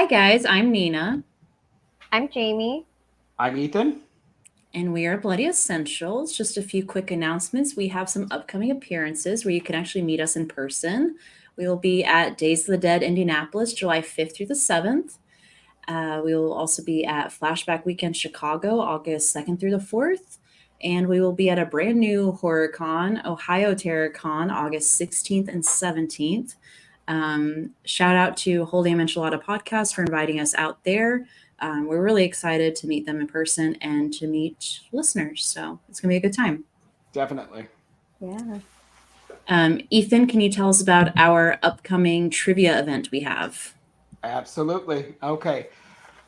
Hi, guys. I'm Nina, I'm Jamie. I'm Ethan. and we are Bloody Essentials. Just a few quick announcements. We have some upcoming appearances where you can actually meet us in person. We will be at Days of the Dead Indianapolis, July 5th through the 7th. We will also be at Flashback Weekend Chicago, August 2nd through the 4th. And we will be at a brand new horror con, Ohio Terror Con, August 16th and 17th. Shout out to Whole Damn Enchilada Podcast for inviting us out there. We're really excited to meet them in person and to meet listeners. So it's going to be a good time. Definitely. Yeah. Ethan, can you tell us about our upcoming trivia event we have? Absolutely. Okay.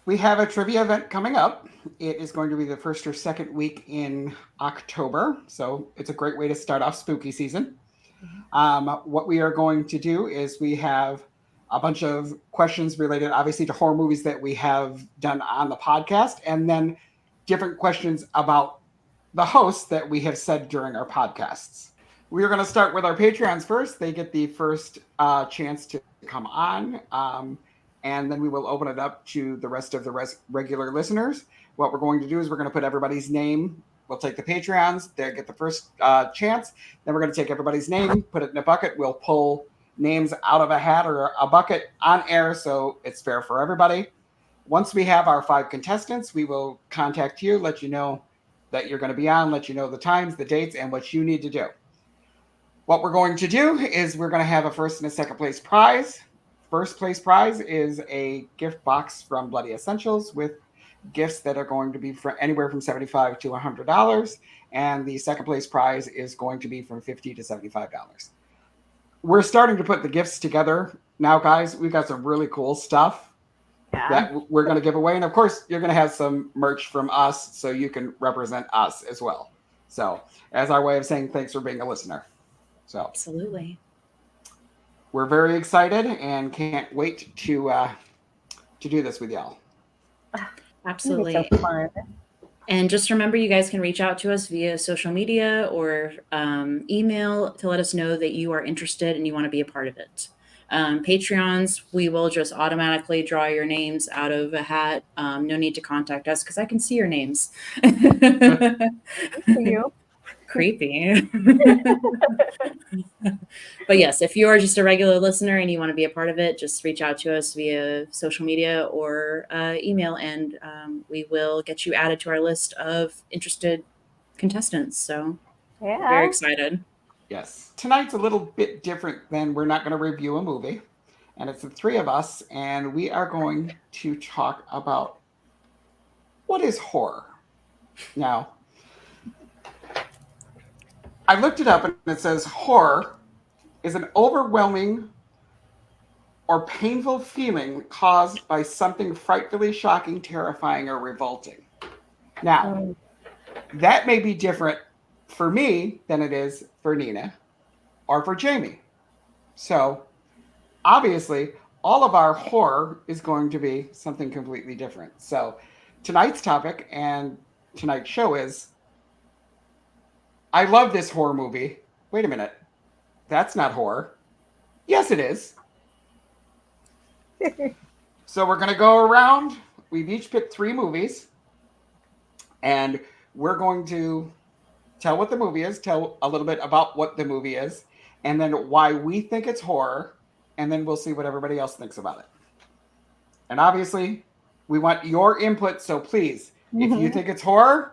We have a trivia event coming up. It is going to be the first or second week in October. So it's a great way to start off spooky season. What we are going to do is we have a bunch of questions related, obviously, to horror movies that we have done on the podcast, and then different questions about the hosts that we have said during our podcasts. We are going to start with our Patreons first. They get the first chance to come on. And then we will open it up to the rest of the regular listeners. What we're going to do is we're going to put everybody's name. We'll take the Patreons. They get the first chance. Then we're going to take everybody's name, put it in a bucket. We'll pull names out of a hat or a bucket on air so it's fair for everybody. Once we have our 5 contestants, we will contact you, let you know that you're going to be on, let you know the times, the dates, and what you need to do. What we're going to do is we're going to have a first and a second place prize. First place prize is a gift box from Bloody Essentials with gifts that are going to be anywhere from $75 to $100. And the second place prize is going to be from $50 to $75. We're starting to put the gifts together now, guys. We've got some really cool stuff that we're going to give away. And of course, you're going to have some merch from us so you can represent us as well. So, as our way of saying thanks for being a listener. So, Absolutely. We're very excited and can't wait to do this with y'all. Absolutely. It's so fun. And just remember, you guys can reach out to us via social media or email to let us know that you are interested and you want to be a part of it. Patreons, we will just automatically draw your names out of a hat. No need to contact us because I can see your names. You. Creepy. But yes, if you are just a regular listener and you want to be a part of it, just reach out to us via social media or email, and we will get you added to our list of interested contestants. So, very excited. Yes. Tonight's a little bit different than we're not going to review a movie. And it's the 3 of us, and we are going to talk about what is horror. Now, I looked it up and it says horror is an overwhelming or painful feeling caused by something frightfully shocking, terrifying, or revolting. Now, that may be different for me than it is for Nina or for Jamie. So, obviously, all of our horror is going to be something completely different. So, tonight's topic and tonight's show is I love this horror movie. Wait a minute. That's not horror. Yes, it is. So we're going to go around. We've each picked 3 movies. And we're going to tell what the movie is, tell a little bit about what the movie is, and then why we think it's horror. And then we'll see what everybody else thinks about it. And obviously, we want your input. So please, if you think it's horror,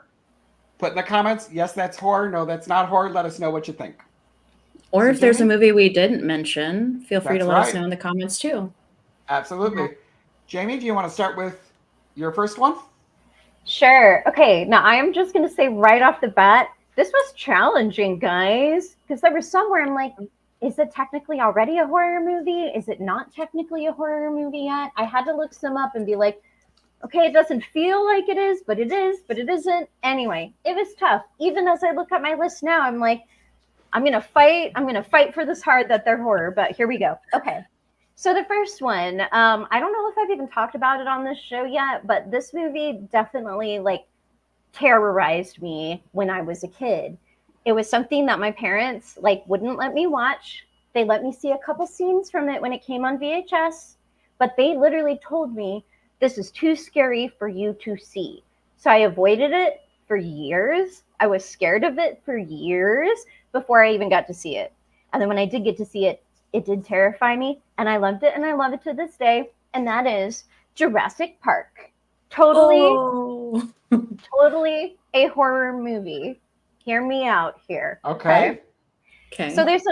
put in the comments, yes, that's horror. No, that's not horror. Let us know what you think. Or if there's a movie we didn't mention, feel free to let us know in the comments too. Absolutely. Jamie, do you want to start with your first one? Sure. Okay. Now I am just going to say right off the bat, this was challenging, guys, because there was somewhere I'm like, is it technically already a horror movie? Is it not technically a horror movie yet? I had to look some up and be like, okay, it doesn't feel like it is, but it is, but it isn't. Anyway, it was tough. Even as I look at my list now, I'm like, I'm going to fight for this hard that they're horror, but here we go. Okay. So the first one, I don't know if I've even talked about it on this show yet, but this movie definitely terrorized me when I was a kid. It was something that my parents wouldn't let me watch. They let me see a couple scenes from it when it came on VHS, but they literally told me this is too scary for you to see. So I avoided it for years. I was scared of it for years before I even got to see it. And then when I did get to see it, it did terrify me, and I loved it, and I love it to this day. And that is Jurassic Park. Totally, totally a horror movie. Hear me out here. Okay. So there's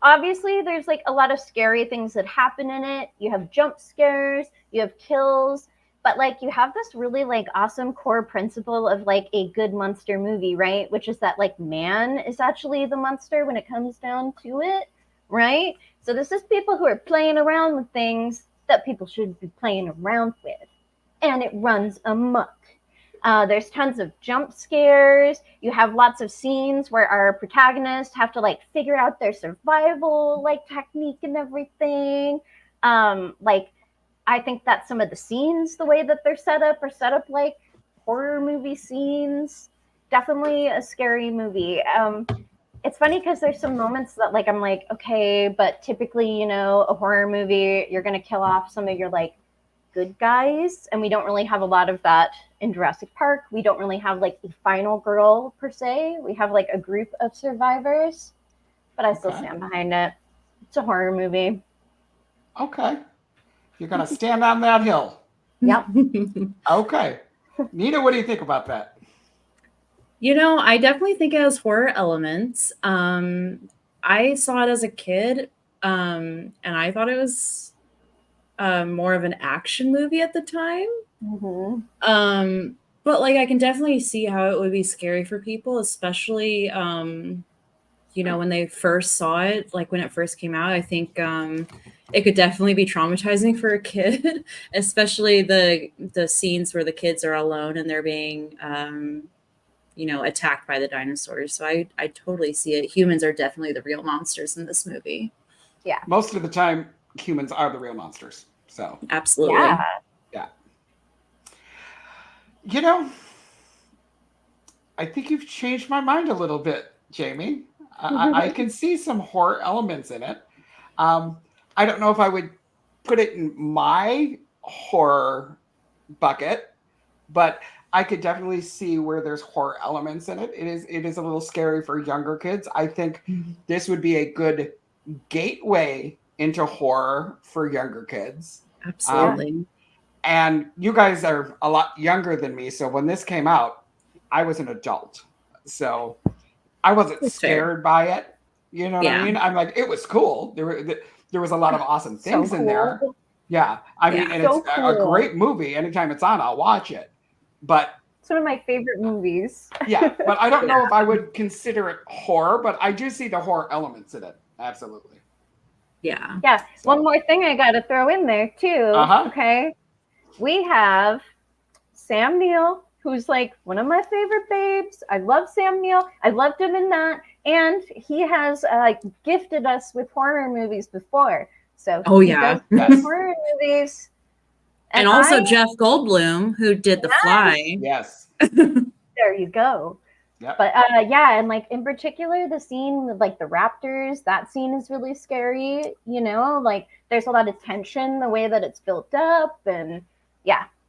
obviously there's like a lot of scary things that happen in it. You have jump scares, you have kills, but like you have this really like awesome core principle of like a good monster movie, right? Which is that like man is actually the monster when it comes down to it, right? So this is people who are playing around with things that people should be playing around with, and it runs amok. There's tons of jump scares. You have lots of scenes where our protagonists have to like figure out their survival like technique and everything. Like I think that some of the scenes, the way that they're set up, are set up like horror movie scenes. Definitely a scary movie. It's funny because there's some moments that like I'm like, okay, but typically, a horror movie, you're gonna kill off some of your like good guys, and we don't really have a lot of that in Jurassic Park. We don't really have like a final girl per se. We have like a group of survivors, but I still stand behind it. It's a horror movie. Okay. You're going to stand on that hill. Yep. Okay. Nina, what do you think about that? I definitely think it has horror elements. I saw it as a kid, and I thought it was more of an action movie at the time. Mm-hmm. But like I can definitely see how it would be scary for people, especially when they first saw it, like when it first came out. I think it could definitely be traumatizing for a kid, especially the scenes where the kids are alone and they're being attacked by the dinosaurs. So I totally see it. Humans are definitely the real monsters in this movie. Yeah. Most of the time humans are the real monsters. So absolutely. Yeah. I think you've changed my mind a little bit, Jamie. I can see some horror elements in it. I don't know if I would put it in my horror bucket, but I could definitely see where there's horror elements in it. It is a little scary for younger kids. I think this would be a good gateway into horror for younger kids. Absolutely. And you guys are a lot younger than me, so when this came out, I was an adult. So I wasn't scared by it. You know what I mean? I'm like, it was cool. There was a lot of awesome things in there. Yeah. I mean, and it's a great movie. Anytime it's on, I'll watch it. But it's one of my favorite movies. Yeah, but I don't know if I would consider it horror, but I do see the horror elements in it. Absolutely. Yeah. Yeah. So. One more thing I got to throw in there too. Okay. We have Sam Neill, who's like one of my favorite babes. I love Sam Neill. I loved him in that. And he has gifted us with horror movies before. So he does horror movies. And also Jeff Goldblum, who did The Fly. Yes. There you go. Yep. But and like in particular, the scene with like the raptors, that scene is really scary. Like there's a lot of tension, the way that it's built up, and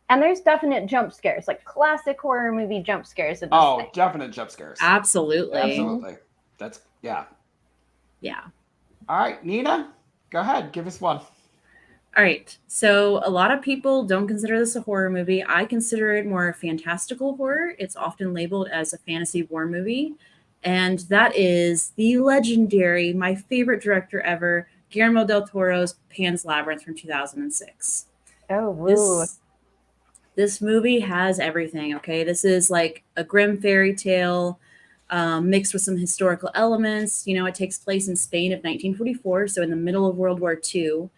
and there's definite jump scares, like classic horror movie jump scares. Definite jump scares. Absolutely. That's Yeah. All right, Nina, go ahead, give us one. All right. So a lot of people don't consider this a horror movie. I consider it more fantastical horror. It's often labeled as a fantasy war movie. And that is the legendary, my favorite director ever, Guillermo del Toro's Pan's Labyrinth from 2006. Oh, woo. This movie has everything, okay? This is like a grim fairy tale mixed with some historical elements. It takes place in Spain of 1944, so in the middle of World War II.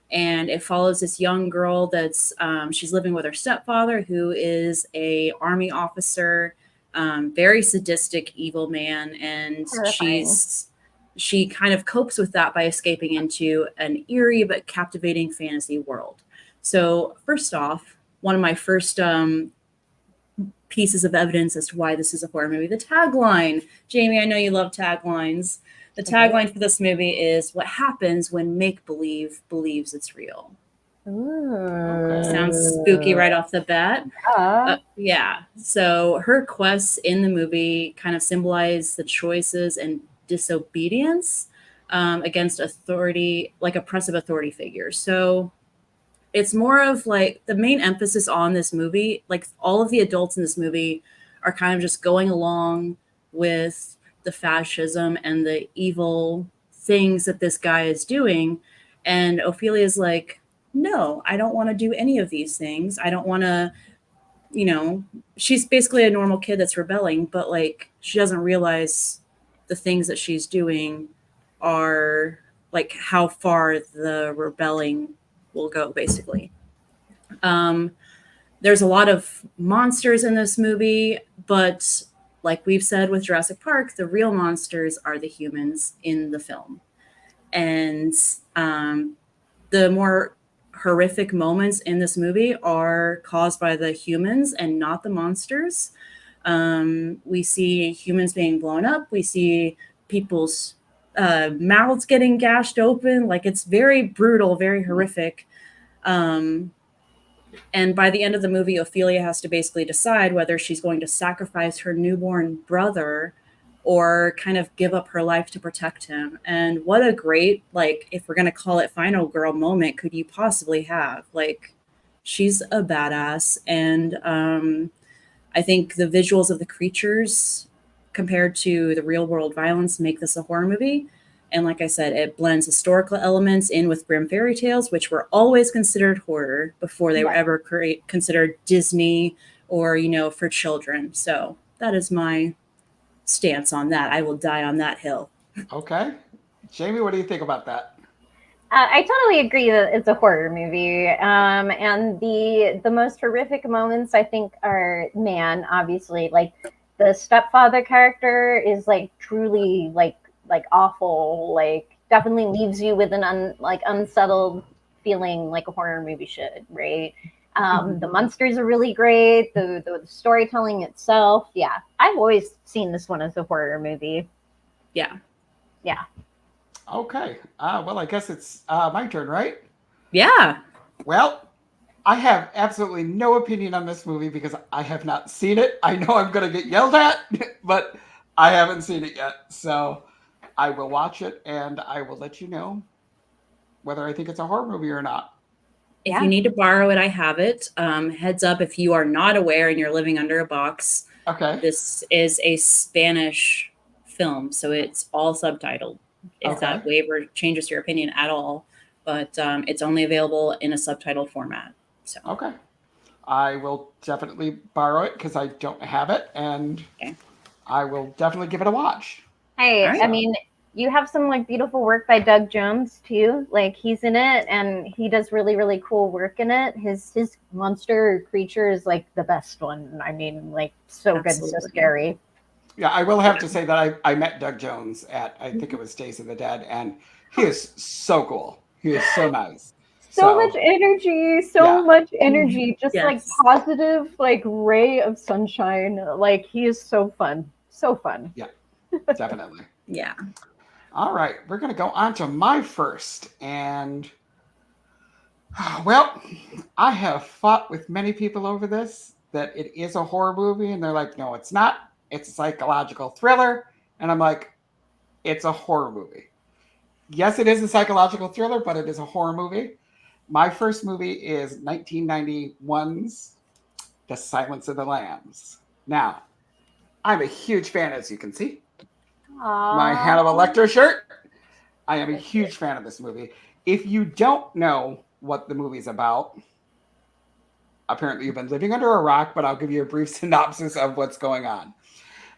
And it follows this young girl that's she's living with her stepfather, who is a army officer, very sadistic, evil man. And she kind of copes with that by escaping into an eerie but captivating fantasy world. So first off, one of my first pieces of evidence as to why this is a horror movie, the tagline. Jamie, I know you love taglines. The tagline for this movie is what happens when make-believe believes it's real. Okay. Sounds spooky right off the bat. Yeah. So her quests in the movie kind of symbolize the choices and disobedience against authority, like oppressive authority figures. So it's more of like the main emphasis on this movie, like all of the adults in this movie are kind of just going along with the fascism and the evil things that this guy is doing. And Ophelia's like, no, I don't want to do any of these things. I don't want to, you know, she's basically a normal kid that's rebelling, but like she doesn't realize the things that she's doing are like how far the rebelling will go, basically. Um, there's a lot of monsters in this movie, but like we've said with Jurassic Park, the real monsters are the humans in the film. And the more horrific moments in this movie are caused by the humans and not the monsters. We see humans being blown up. We see people's mouths getting gashed open. Like it's very brutal, very horrific. Um, and by the end of the movie, Ophelia has to basically decide whether she's going to sacrifice her newborn brother or kind of give up her life to protect him. And what a great, like, if we're going to call it final girl moment, could you possibly have? Like, she's a badass. And I think the visuals of the creatures compared to the real world violence make this a horror movie. And like I said, it blends historical elements in with grim fairy tales, which were always considered horror before they were ever considered Disney or, you know, for children. So that is my stance on that. I will die on that hill. Okay. Jamie, what do you think about that? I totally agree that it's a horror movie, and the most horrific moments I think are, man, obviously, like the stepfather character is like truly like awful, like definitely leaves you with an unsettled feeling like a horror movie should, right? The monsters are really great. The storytelling itself, yeah, I've always seen this one as a horror movie. Yeah. Yeah. Okay. Well, I guess it's my turn, right? Yeah. Well, I have absolutely no opinion on this movie because I have not seen it. I know I'm going to get yelled at, but I haven't seen it yet. So I will watch it and I will let you know whether I think it's a horror movie or not. If you need to borrow it, I have it. Heads up, if you are not aware and you're living under a box, Okay. this is a Spanish film, so it's all subtitled. If that waiver changes your opinion at all, but it's only available in a subtitle format. So okay, I will definitely borrow it because I don't have it, and I will definitely give it a watch. Hey, I mean, you have some like beautiful work by Doug Jones too. Like he's in it, and he does really really cool work in it. His monster creature is like the best one. I mean, like so good, so scary. Yeah, I will have to say that I met Doug Jones at, I think it was Days of the Dead, and he is so cool. He is so nice. So much energy, much energy, just like positive, like ray of sunshine. Like he is so fun, so fun. Yeah, definitely. Yeah. All right, we're going to go on to my first. And, well, I have fought with many people over this, that it is a horror movie. And they're like, no, it's not. It's a psychological thriller. And I'm like, it's a horror movie. Yes, it is a psychological thriller, but it is a horror movie. My first movie is 1991's The Silence of the Lambs. Now, I'm a huge fan, as you can see. My Hannibal Lecter shirt. I am a huge fan of this movie. If you don't know what the movie's about, apparently you've been living under a rock, but I'll give you a brief synopsis of what's going on.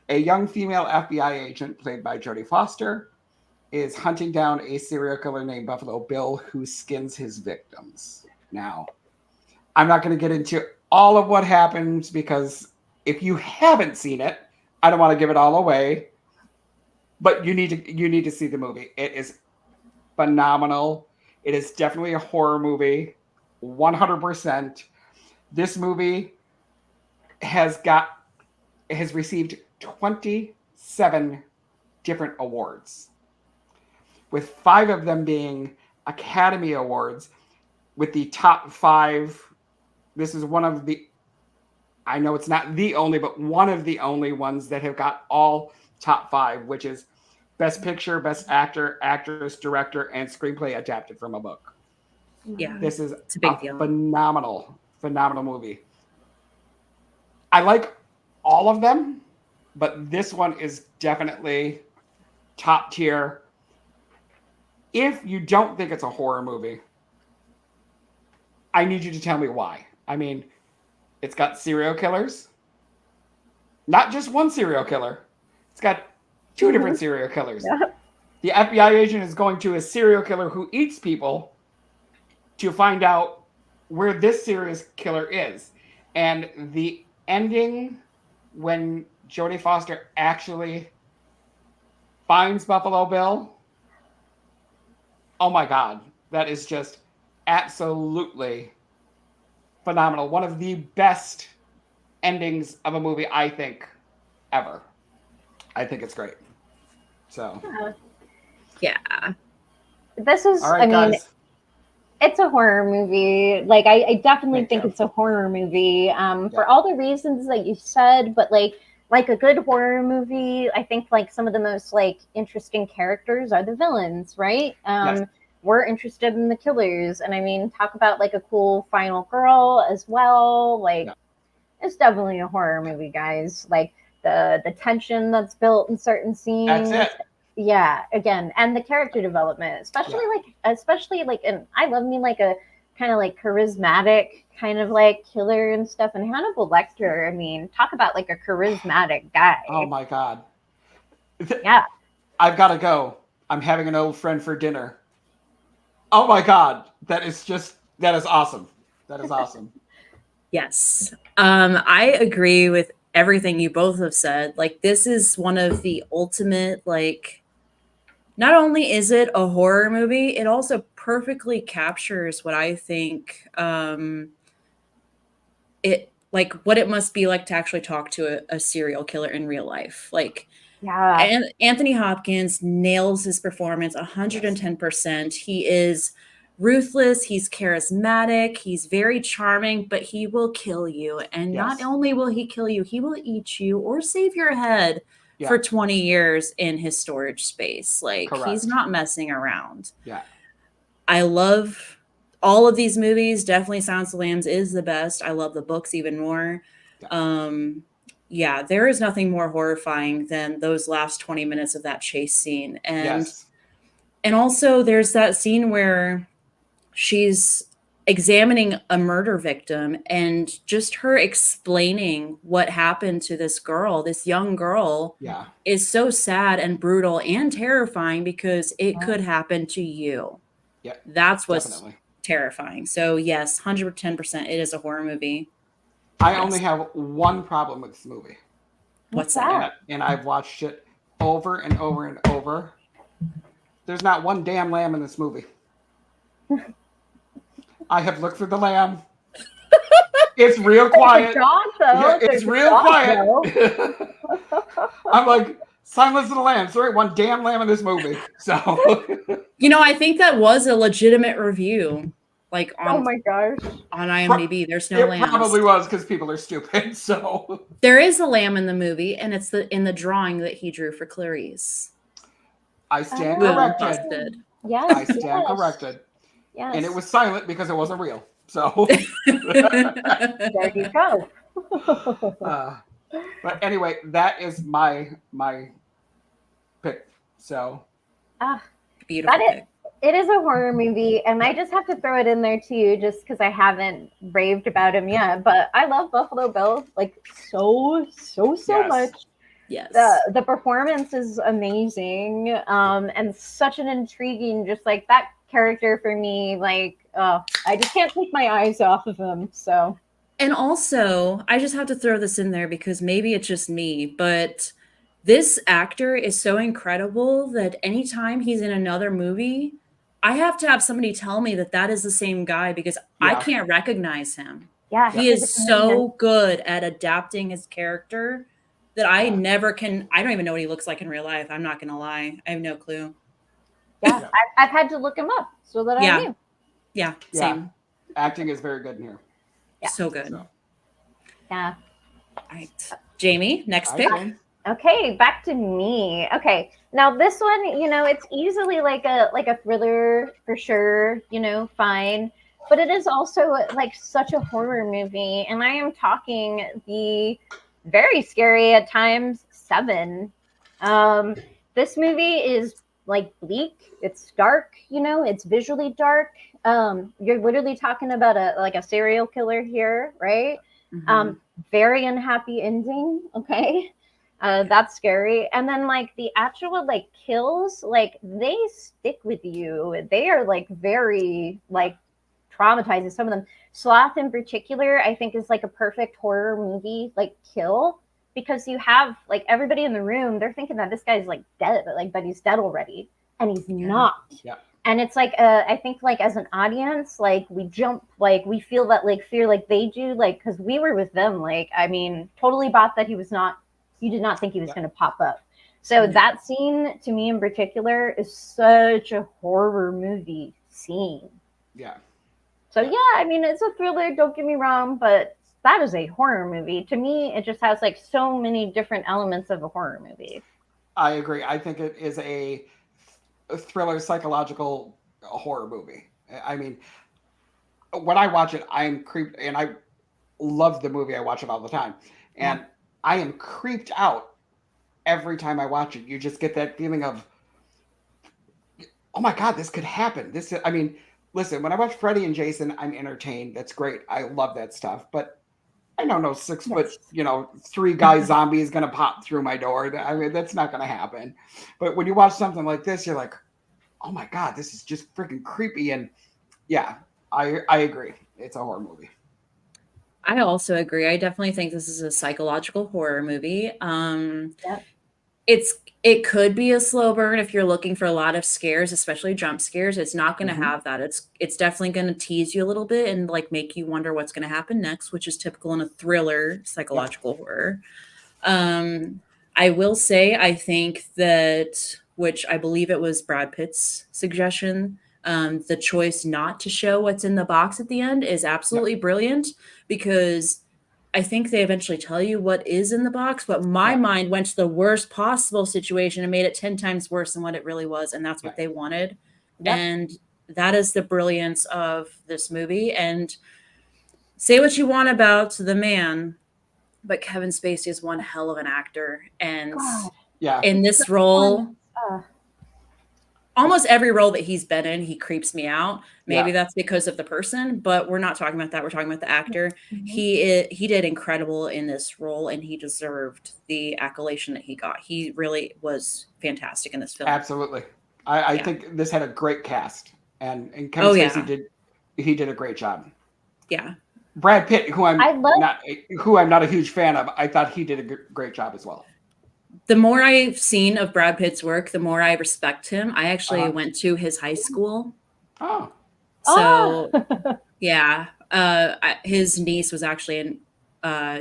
A young female FBI agent, played by Jodie Foster, is hunting down a serial killer named Buffalo Bill who skins his victims. Now, I'm not going to get into all of what happens because if you haven't seen it, I don't want to give it all away. But you need to see the movie. It is phenomenal. It is definitely a horror movie, 100%. This movie has received 27 different awards, with 5 of them being Academy Awards, with the top 5. This is one of the, I know it's not the only, but one of the only ones that have got all top 5, which is Best Picture, Best Actor, Actress, Director, and Screenplay adapted from a book. Yeah, This is it's a big deal. phenomenal movie. I like all of them, but this one is definitely top tier. If you don't think it's a horror movie, I need you to tell me why. I mean, it's got serial killers. Not just one serial killer. It's got 2 different serial killers. Yeah. The FBI agent is going to a serial killer who eats people to find out where this serial killer is. And the ending, when Jodie Foster actually finds Buffalo Bill, oh my God, that is just absolutely phenomenal. One of the best endings of a movie, I think, ever. I think it's great. So, Yeah. This is, all right, I mean, guys. it's a horror movie. Like, I definitely Thank think you. it's a horror movie Yeah. for all the reasons that you said. But like a good horror movie, I think like some of the most like interesting characters are the villains, right? Yes. We're interested in the killers, and I mean, talk about like a cool final girl as well. Like, Yeah. it's definitely a horror movie, guys. Like the tension that's built in certain scenes. That's it. Yeah, again, and the character development, especially like, and I love me like a kind of like charismatic kind of like killer and stuff. And Hannibal Lecter, I mean, talk about like a charismatic guy. Oh my God. Yeah. I've got to go. I'm having an old friend for dinner. Oh my God. That is awesome. That is awesome. Yes. I agree with everything you both have said. Like, this is one of the ultimate, like, not only is it a horror movie, it also perfectly captures what I think it like what it must be like to actually talk to a serial killer in real life. Like, Yeah. and Anthony Hopkins nails his performance 110%. He is ruthless, he's charismatic, he's very charming, but he will kill you. And not Yes. only will he kill you, he will eat you or save your head for 20 years in his storage space. Like, Correct. he's not messing around. Yeah. I love all of these movies. Definitely Silence of the Lambs is the best. I love the books even more. Yeah, there is nothing more horrifying than those last 20 minutes of that chase scene. And also there's that scene where she's examining a murder victim, and just her explaining what happened to this girl, this young girl, is so sad and brutal and terrifying because it could happen to you. Yeah. That's what's terrifying. So yes, 110%, it is a horror movie. I only have one problem with this movie. What's that? And I've watched it over and over and over. There's not one damn lamb in this movie. I have looked for the lamb. It's real quiet. Dog, though. Yeah, it's real quiet. I'm like, Silence of the Lambs. There ain't one damn lamb in this movie. So, you know, I think that was a legitimate review. Like, on, oh my gosh, on IMDb, there's no lambs. It probably was because people are stupid. So there is a lamb in the movie, and it's in the drawing that he drew for Clarice. I stand corrected. Yes, I stand corrected. Yes. And it was silent because it wasn't real. So there you go. But anyway, that is my pick. So beautiful. It is a horror movie, and I just have to throw it in there too, just because I haven't raved about him yet. But I love Buffalo Bill like so much. Yes. The performance is amazing, and such an intriguing, just like that character for me. Like, I just can't take my eyes off of him. So, and also, I just have to throw this in there because maybe it's just me, but this actor is so incredible that anytime he's in another movie, I have to have somebody tell me that is the same guy because I can't recognize him. Yeah, he is so good at adapting his character that I never can. I don't even know what he looks like in real life. I'm not going to lie. I have no clue. Yeah, I've had to look him up so that I knew. Yeah, same. Acting is very good in here. Yeah. So good. So, Yeah. All right. Jamie, next hi, pick. Jane. Okay, back to me. Okay, now this one, it's easily like a thriller for sure. Fine, but it is also like such a horror movie, and I am talking the very scary at times Seven. This movie is like bleak. It's dark. It's visually dark. You're literally talking about a serial killer here, right? Mhm. Very unhappy ending. Okay. That's scary. And then like the actual like kills, like they stick with you. They are like very like traumatizing. Some of them. Sloth in particular, I think is like a perfect horror movie like kill because you have like everybody in the room, they're thinking that this guy's like dead, but he's dead already. And he's not. Yeah. And it's like I think like as an audience, like we jump, like we feel that like fear like they do, like because we were with them, like I mean, totally bought that he was not. You did not think he was going to pop up. So that scene to me in particular is such a horror movie scene. Yeah. So yeah, I mean it's a thriller. Don't get me wrong, but that is a horror movie. To me, it just has like so many different elements of a horror movie. I agree. I think it is a thriller psychological horror movie. I mean, when I watch it, I'm creeped, and I love the movie. I watch it all the time, and I am creeped out every time I watch it. You just get that feeling of, oh my god, this could happen. I mean, listen, when I watch Freddy and Jason, I'm entertained. That's great. I love that stuff. But I know no 6 foot, 3 guy zombie is gonna pop through my door. I mean, that's not gonna happen. But when you watch something like this, you're like, oh my god, this is just freaking creepy. And yeah, I agree. It's a horror movie. I also agree. I definitely think this is a psychological horror movie. Yep. It could be a slow burn if you're looking for a lot of scares, especially jump scares. It's not going to have that. It's definitely going to tease you a little bit and like make you wonder what's going to happen next, which is typical in a thriller psychological horror. I will say I think that, which I believe it was Brad Pitt's suggestion, the choice not to show what's in the box at the end is absolutely brilliant because I think they eventually tell you what is in the box, but my mind went to the worst possible situation and made it 10 times worse than what it really was. And that's what they wanted. Yep. And that is the brilliance of this movie. And say what you want about the man, but Kevin Spacey is one hell of an actor. And in this role, almost every role that he's been in, he creeps me out. Maybe that's because of the person, but we're not talking about that. We're talking about the actor. He did incredible in this role, and he deserved the accolation that he got. He really was fantastic in this film. Absolutely. I think this had a great cast, and Kevin Spacey did a great job. Yeah. Brad Pitt, who I'm not a huge fan of, I thought he did a great job as well. The more I've seen of Brad Pitt's work, the more I respect him. I actually went to his high school. Oh. So, yeah. His niece was actually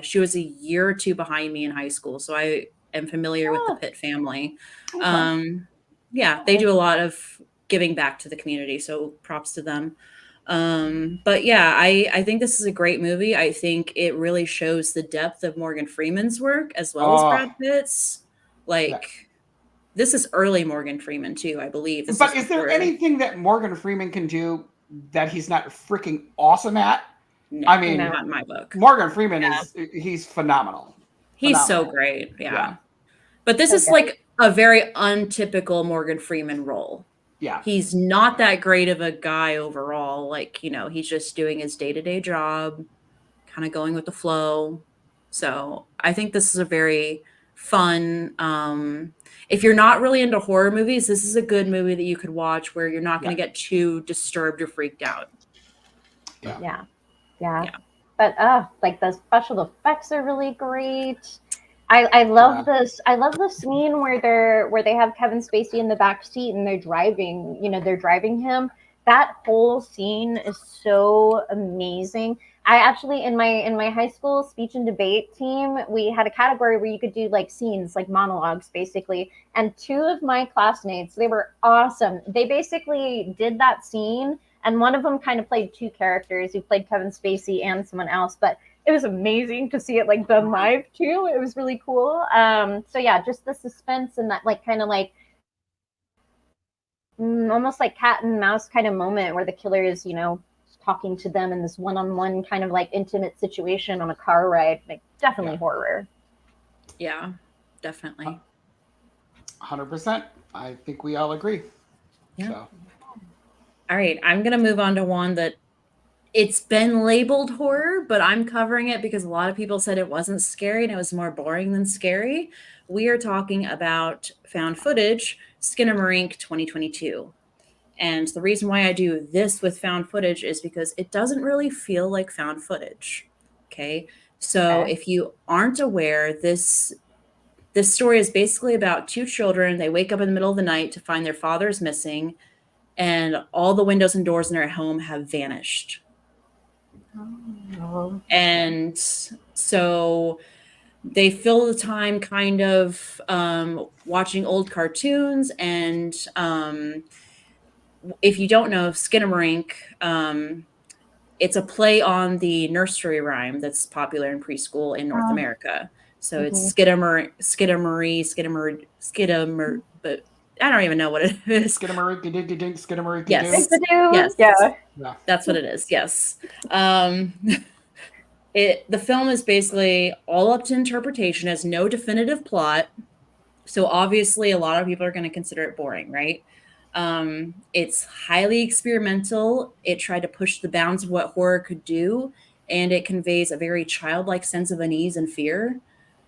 she was a year or two behind me in high school. So I am familiar with the Pitt family. Yeah, they do a lot of giving back to the community. So props to them. But yeah, I think this is a great movie. I think it really shows the depth of Morgan Freeman's work as well as Brad Pitt's. This is early Morgan Freeman too, I believe. But is there anything that Morgan Freeman can do that he's not freaking awesome at? No, I mean, not in my book. Morgan Freeman he's phenomenal. He's so great. Yeah. But this is like a very untypical Morgan Freeman role. Yeah. He's not that great of a guy overall. Like, he's just doing his day-to-day job, kind of going with the flow. So I think this is a very fun, if you're not really into horror movies, this is a good movie that you could watch where you're not going to get too disturbed or freaked out. Yeah. But like the special effects are really great. I love this. I love the scene where they have Kevin Spacey in the back seat and they're driving. They're driving him. That whole scene is so amazing. I actually in my high school speech and debate team, we had a category where you could do like scenes, like monologues, basically. And two of my classmates, they were awesome. They basically did that scene And one of them kind of played two characters. He played Kevin Spacey and someone else, but it was amazing to see it like done live too. It was really cool. So yeah, just the suspense and that like kind of like almost like cat and mouse kind of moment where the killer is, you know, talking to them in this one-on-one kind of like intimate situation on a car ride. Like definitely horror. Yeah, definitely. 100%. I think we all agree. Yeah. So. All right, I'm going to move on to one that it's been labeled horror, but I'm covering it because a lot of people said it wasn't scary and it was more boring than scary. We are talking about found footage, Skinamarink 2022. And the reason why I do this with found footage is because it doesn't really feel like found footage. Okay. So if you aren't aware, this story is basically about two children. They wake up in the middle of the night to find their father is missing, and all the windows and doors in their home have vanished. Oh. And so they fill the time kind of watching old cartoons. And if you don't know, Skinamarink, it's a play on the nursery rhyme that's popular in preschool in North America. So it's Skidamar, but I don't even know what it is. Skidamarinky-dink, Yes. Yes. Yeah. That's what it is. Yes. The film is basically all up to interpretation, has no definitive plot. So obviously a lot of people are going to consider it boring, right? It's highly experimental. It tried to push the bounds of what horror could do, and it conveys a very childlike sense of unease and fear.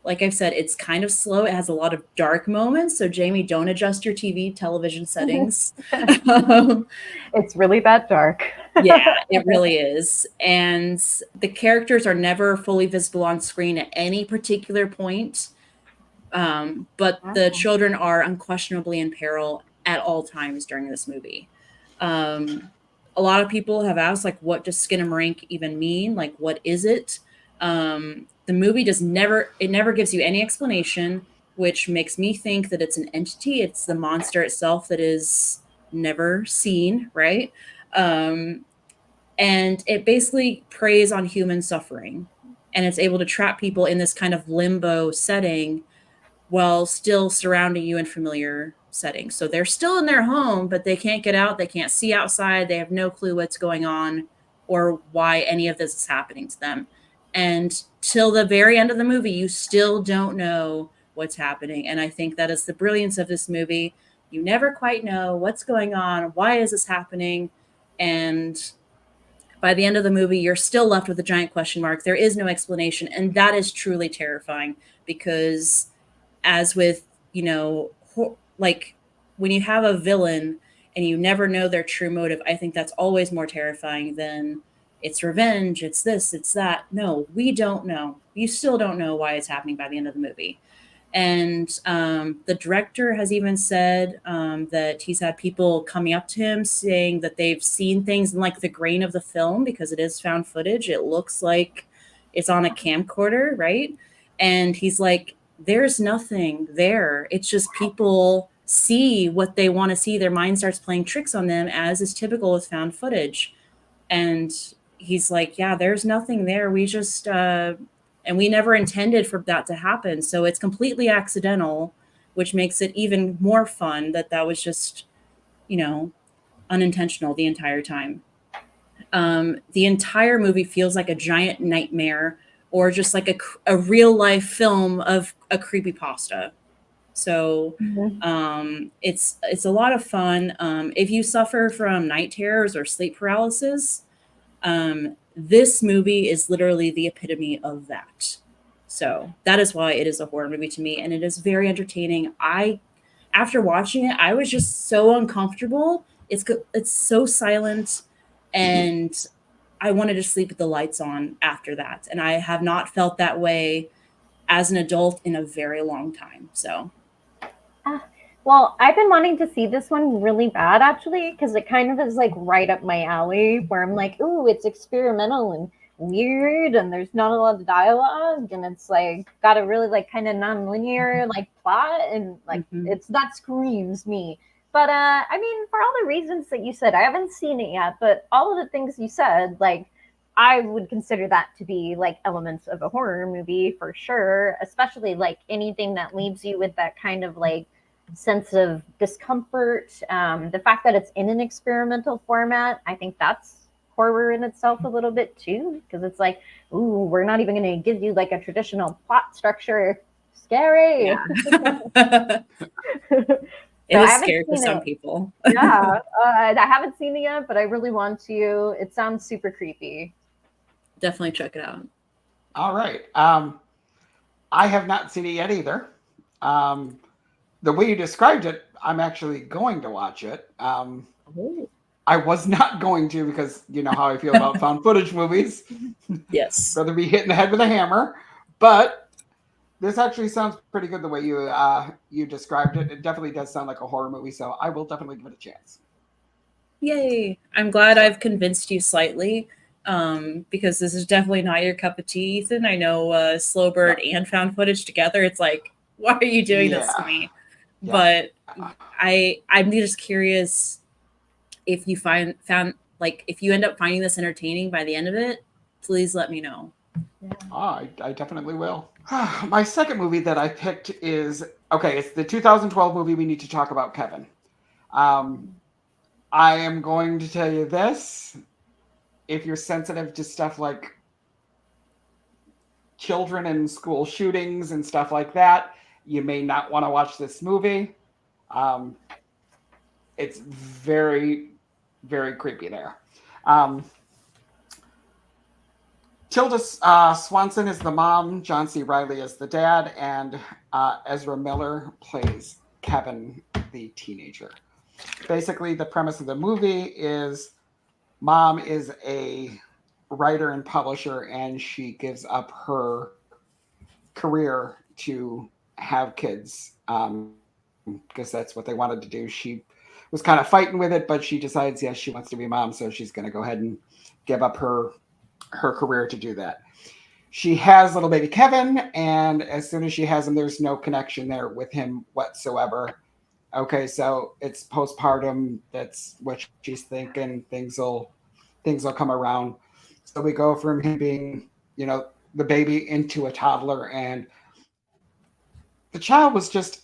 Like I've said, it's kind of slow. It has a lot of dark moments. So Jamie, don't adjust your television settings. It's really that dark. Yeah, it really is. And the characters are never fully visible on screen at any particular point. But the children are unquestionably in peril at all times during this movie. A lot of people have asked, like, what does Skinamarink even mean? Like, what is it? The movie never gives you any explanation, which makes me think that it's an entity. It's the monster itself that is never seen, right? And it basically preys on human suffering, and it's able to trap people in this kind of limbo setting while still surrounding you in familiar settings. So they're still in their home, but they can't get out. They can't see outside. They have no clue what's going on or why any of this is happening to them. And till the very end of the movie, you still don't know what's happening. And I think that is the brilliance of this movie. You never quite know what's going on. Why is this happening? And by the end of the movie, you're still left with a giant question mark. There is no explanation. And that is truly terrifying because, as with, like when you have a villain and you never know their true motive, I think that's always more terrifying than it's revenge, it's this, it's that. No, we don't know. You still don't know why it's happening by the end of the movie. And the director has even said that he's had people coming up to him saying that they've seen things in like the grain of the film because it is found footage. It looks like it's on a camcorder, right? And he's like, there's nothing there. It's just people see what they want to see. Their mind starts playing tricks on them, as is typical with found footage. And he's like, yeah, there's nothing there. We just, and we never intended for that to happen. So it's completely accidental, which makes it even more fun that was just, unintentional the entire time. The entire movie feels like a giant nightmare or just like a real life film of a creepypasta. So it's a lot of fun. If you suffer from night terrors or sleep paralysis, this movie is literally the epitome of that. So that is why it is a horror movie to me, and it is very entertaining. After watching it, I was just so uncomfortable. It's so silent, and I wanted to sleep with the lights on after that. And I have not felt that way as an adult in a very long time. So. Well, I've been wanting to see this one really bad, actually, because it kind of is like right up my alley where I'm like, ooh, it's experimental and weird and there's not a lot of dialogue and it's like got a really like kind of non-linear like plot and like that screams me. But I mean, for all the reasons that you said, I haven't seen it yet, but all of the things you said, like, I would consider that to be like elements of a horror movie for sure, especially like anything that leaves you with that kind of like sense of discomfort. The fact that it's in an experimental format, I think that's horror in itself a little bit too, because it's like, ooh, we're not even going to give you like a traditional plot structure. Scary. Yeah. It So I is haven't scary for seen some it. people. Yeah, I haven't seen it yet, but I really want to. It sounds super creepy. Definitely check it out. All right. I have not seen it yet either. Um, the way you described it, I'm actually going to watch it. Oh. I was not going to because you know how I feel about found footage movies. Yes. Rather be hit in the head with a hammer. But this actually sounds pretty good the way you described it. It definitely does sound like a horror movie, so I will definitely give it a chance. Yay. I'm glad So, I've convinced you slightly, because this is definitely not your cup of tea, Ethan. I know Slow no, Bird and found footage together. It's like, why are you doing this to yeah, me? yeah. But I'm just curious if you found like if you end up finding this entertaining by the end of it, please let me know. Yeah. I definitely will. My second movie that I picked is okay. It's the 2012 movie we need to talk about, Kevin. Um, I am going to tell you this: if you're sensitive to stuff like children and school shootings and stuff like that, you may not want to watch this movie. Um, it's very, very creepy there. Um, Tilda Swanson is the mom, John C. Riley is the dad, and Ezra Miller plays Kevin, the teenager. Basically, the premise of the movie is mom is a writer and publisher, and she gives up her career to have kids because that's what they wanted to do. She was kind of fighting with it, but she decides, yes, she wants to be a mom, so she's going to go ahead and give up her career to do that. She has little baby Kevin, and as soon as she has him, there's no connection there with him whatsoever. Okay, so it's postpartum. That's what she's thinking. Things will come around. So we go from him being, the baby into a toddler, and the child was just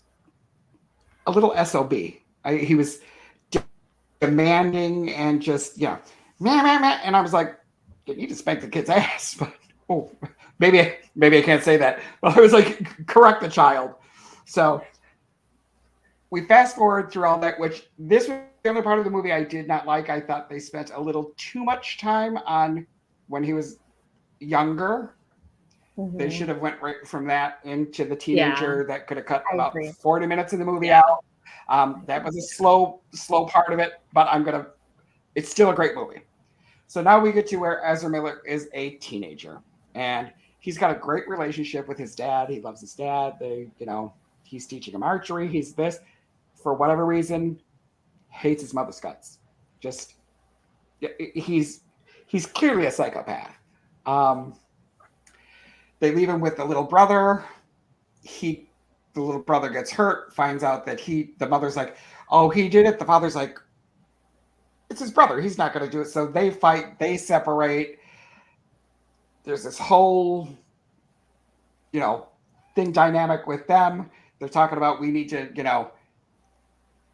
a little SOB. He was demanding and just, meh, meh, meh. And I was like, you need to spank the kid's ass. But, oh, maybe I can't say that. But I was like, correct the child. So we fast forward through all that, which this was the other part of the movie I did not like. I thought they spent a little too much time on when he was younger. They should have went right from that into the teenager. Yeah. That could have cut I about agree. 40 minutes of the movie out. That was a slow part of it, but it's still a great movie. So now we get to where Ezra Miller is a teenager, and he's got a great relationship with his dad. He loves his dad. He's teaching him archery. He's this, for whatever reason, hates his mother's guts. Just he's clearly a psychopath. They leave him with the little brother. The little brother gets hurt, finds out that the mother's like, oh, he did it. The father's like, it's his brother. He's not going to do it. So they fight. They separate. There's this whole, thing dynamic with them. They're talking about we need to,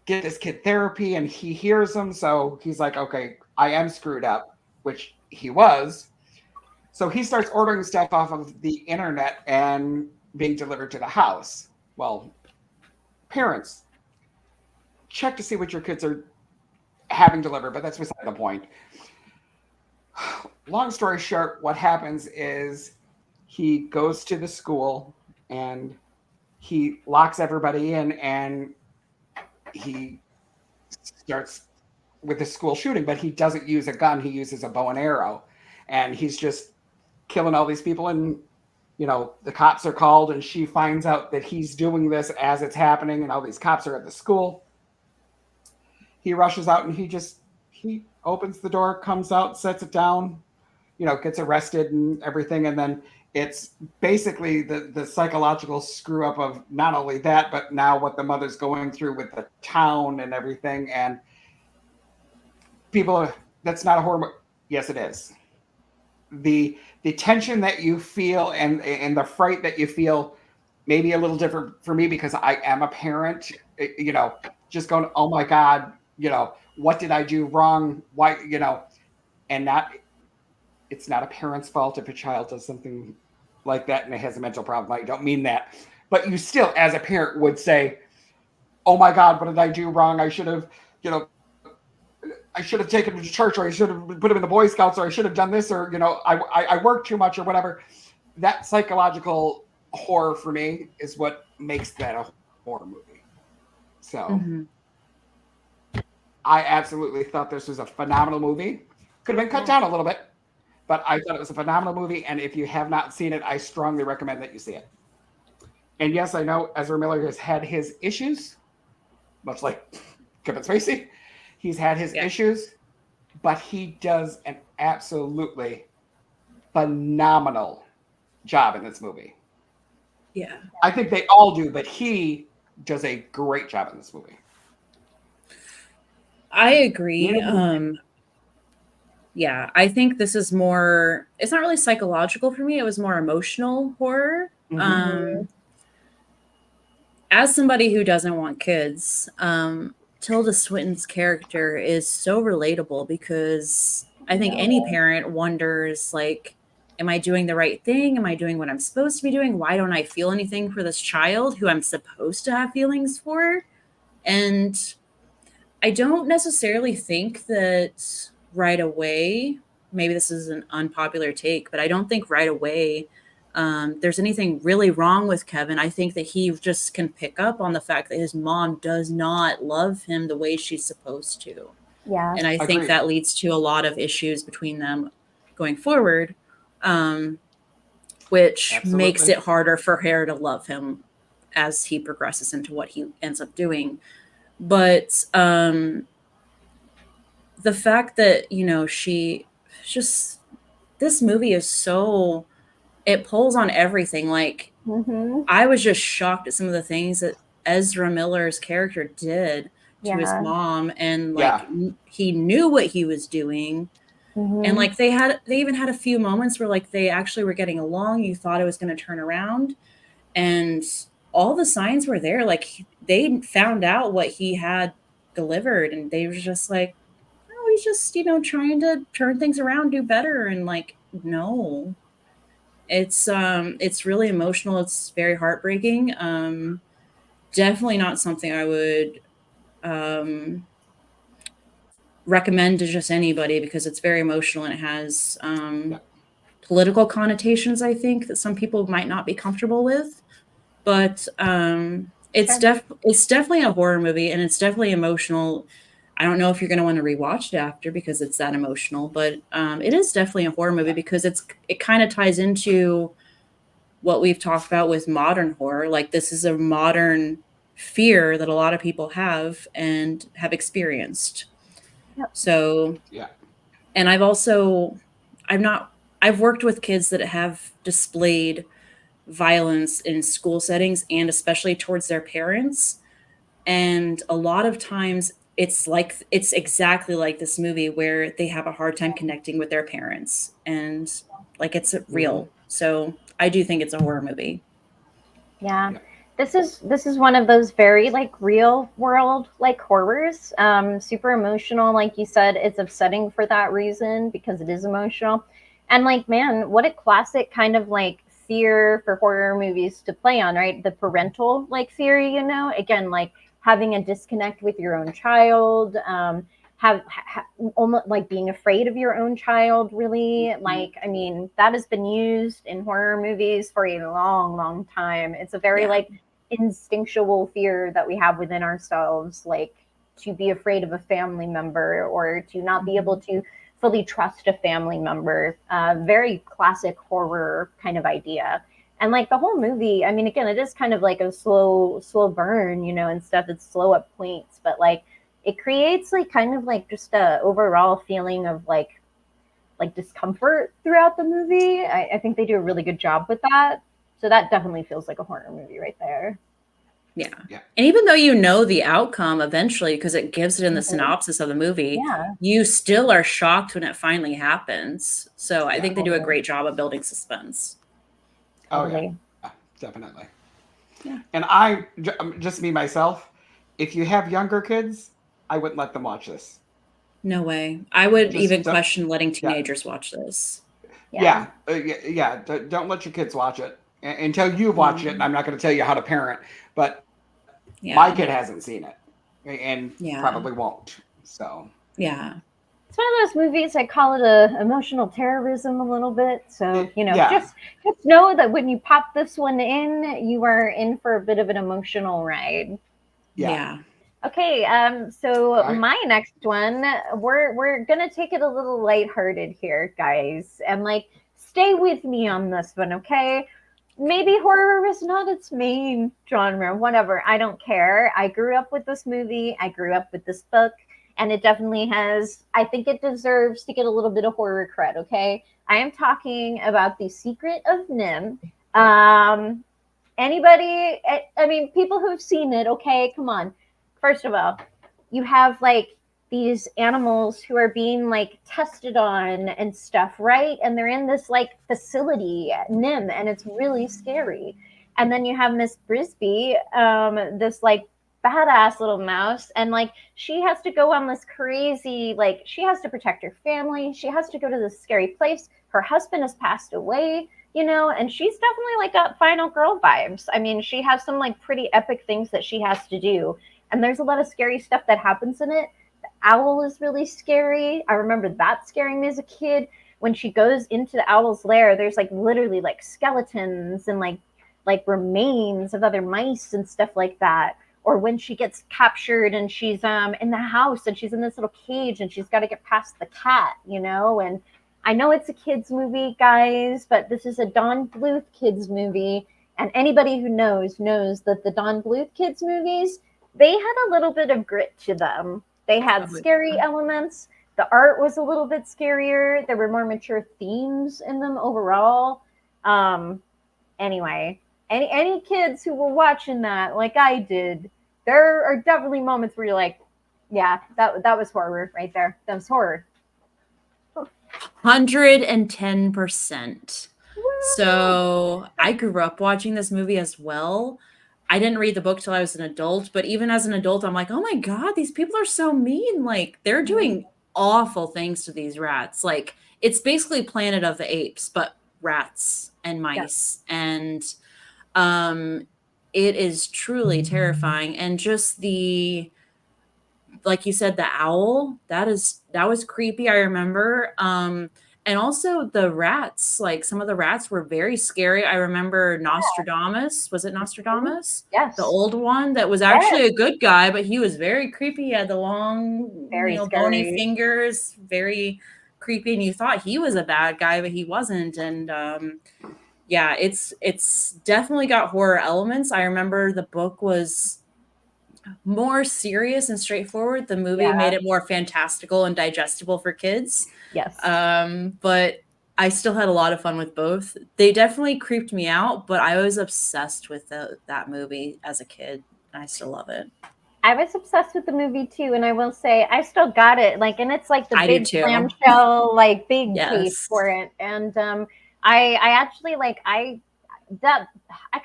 get this kid therapy, and he hears them. So he's like, okay, I am screwed up, which he was. So he starts ordering stuff off of the internet and being delivered to the house. Well, parents, check to see what your kids are having delivered, but that's beside the point. Long story short, what happens is he goes to the school and he locks everybody in, and he starts with the school shooting, but he doesn't use a gun. He uses a bow and arrow, and he's just killing all these people. And the cops are called, and she finds out that he's doing this as it's happening, and all these cops are at the school. He rushes out, and he opens the door, comes out, sets it down, gets arrested and everything. And then it's basically the psychological screw up of not only that, but now what the mother's going through with the town and everything. And people, that's not a horror movie. Yes, it is. The tension that you feel and the fright that you feel maybe a little different for me because I am a parent, just going, oh my God, what did I do wrong? Why, and not, it's not a parent's fault if a child does something like that and it has a mental problem. I don't mean that. But you still, as a parent, would say, oh my God, what did I do wrong? You know, I should have taken him to church, or I should have put him in the Boy Scouts, or I should have done this, or I worked too much, or whatever. That psychological horror for me is what makes that a horror movie. So I absolutely thought this was a phenomenal movie. Could have been cut down a little bit, but I thought it was a phenomenal movie. And if you have not seen it, I strongly recommend that you see it. And yes, I know Ezra Miller has had his issues, much like Kevin Spacey. He's had his issues, but he does an absolutely phenomenal job in this movie. Yeah. I think they all do, but he does a great job in this movie. I agree. Yeah, I think this is more, it's not really psychological for me. It was more emotional horror. As somebody who doesn't want kids, Tilda Swinton's character is so relatable because I think any parent wonders, like, am I doing the right thing? Am I doing what I'm supposed to be doing? Why don't I feel anything for this child who I'm supposed to have feelings for? And I don't necessarily think that right away, maybe this is an unpopular take, but I don't think right away there's anything really wrong with Kevin. I think that he just can pick up on the fact that his mom does not love him the way she's supposed to. Yeah. And I think that leads to a lot of issues between them going forward, which makes it harder for her to love him as he progresses into what he ends up doing. But the fact that, she just, this movie is so, it pulls on everything. Like, I was just shocked at some of the things that Ezra Miller's character did to his mom. And like, he knew what he was doing. And like, they even had a few moments where like, they actually were getting along. You thought it was going to turn around, and all the signs were there. Like, they found out what he had delivered, and they were just like, oh, he's just, trying to turn things around, do better. And like, no, it's really emotional. It's very heartbreaking. Definitely not something I would recommend to just anybody, because it's very emotional and it has political connotations, I think, that some people might not be comfortable with. But it's definitely a horror movie, and it's definitely emotional. I don't know if you're going to want to rewatch it after because it's that emotional, but it is definitely a horror movie because it kind of ties into what we've talked about with modern horror. Like, this is a modern fear that a lot of people have and have experienced. So, and I've worked with kids that have displayed violence in school settings, and especially towards their parents. And a lot of times it's exactly like this movie where they have a hard time connecting with their parents, and like, it's real. So I do think it's a horror movie. Yeah. This is one of those very like real world like horrors. Super emotional. Like you said, it's upsetting for that reason because it is emotional. And like, man, what a classic kind of like fear for horror movies to play on, right? The parental like fear, again, like having a disconnect with your own child, almost like being afraid of your own child, really. Like, I mean, that has been used in horror movies for a long, long time. It's a very like instinctual fear that we have within ourselves, like to be afraid of a family member or to not be able to fully trust a family member. Very classic horror kind of idea. And like the whole movie, I mean, again, it is kind of like a slow burn, and stuff. It's slow at points, but like it creates like kind of like just a overall feeling of like like discomfort throughout the movie. I think they do a really good job with that. So that definitely feels like a horror movie right there. Yeah. Yeah. And even though you know the outcome eventually, because it gives it in the Mhm. synopsis of the movie, Yeah. you still are shocked when it finally happens. So I Yeah. think they do a Totally. great job of building suspense. Oh yeah. Totally. Definitely. Yeah. And just me myself, if you have younger kids, I wouldn't let them watch this. No way. I would even Just question letting yeah, teenagers watch this. Yeah. yeah. Don't let your kids watch it until you watch it. And No. I'm not going to tell you how to parent, but my Yeah. kid hasn't seen it and Yeah. probably won't. So Yeah. It's one of those movies. I call it a emotional terrorism a little bit. So yeah, just know that when you pop this one in, you are in for a bit of an emotional ride. yeah. Yeah. Okay, so All right. my next one, we're gonna take it a little lighthearted here, guys, and like stay with me on this one, okay? Maybe horror is not its main genre, whatever. I don't care. I grew up with this movie. I grew up with this book, and it definitely has. I think it deserves to get a little bit of horror cred. Okay, I am talking about The Secret of Nim. Um, Anybody? I mean, people who've seen it. Okay, come on. First of all, you have like these animals who are being like tested on and stuff, right? And they're in this like facility at NIM, and it's really scary. And then you have Miss Brisby, this like badass little mouse, and like she has to go on this crazy, like she has to protect her family. She has to go to this scary place. Her husband has passed away, and she's definitely like got final girl vibes. I mean, she has some like pretty epic things that she has to do, and there's a lot of scary stuff that happens in it. The owl is really scary. I remember that scaring me as a kid. When she goes into the owl's lair, there's like literally like skeletons and like remains of other mice and stuff like that. Or when she gets captured and she's in the house and she's in this little cage and she's got to get past the cat, and I know it's a kids movie, guys, but this is a Don Bluth kids movie, and anybody who knows that the Don Bluth kids movies, they had a little bit of grit to them. They had Oh, scary elements. The art was a little bit scarier. There were more mature themes in them overall. Anyway, any kids who were watching that like I did, there are definitely moments where you're like, yeah, that was horror right there. That was horror. 110%. So I grew up watching this movie as well. I didn't read the book till I was an adult, but even as an adult, I'm like, oh my God, these people are so mean. Like, they're doing awful things to these rats. Like, it's basically Planet of the Apes, but rats and mice. And it is truly terrifying. And just like you said, the owl, that was creepy. I remember. And also the rats, like some of the rats were very scary. I remember Nostradamus. Was it Nostradamus? Yes. The old one that was actually a good guy, but he was very creepy. He had the long, Very bony scary. fingers, very creepy. And you thought he was a bad guy, but he wasn't. And yeah, it's definitely got horror elements. I remember the book was more serious and straightforward. The movie made it more fantastical and digestible for kids. Yes. But I still had a lot of fun with both. They definitely creeped me out, but I was obsessed with that movie as a kid. I still love it. I was obsessed with the movie too, and I will say I still got it. Like, and it's like the I do big too. clamshell, like big case Yes. for it. And I actually like I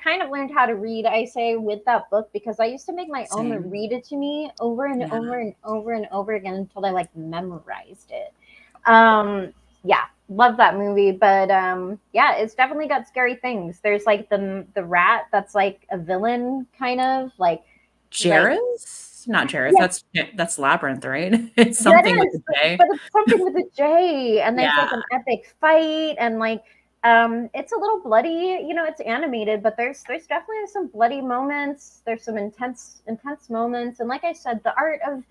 kind of learned how to read. I say with that book because I used to make my own Same. read it to me over and Yeah. over and over and over again until I like memorized it. Yeah, love that movie, but yeah, it's definitely got scary things. There's like the rat that's like a villain kind of like Jareth? Not Jareth. That's Labyrinth, right? It's that something with is, a J. but it's something with a J, and there's like Yeah. an epic fight, and like it's a little bloody. It's animated, but there's definitely some bloody moments. There's some intense moments, and like I said, the art of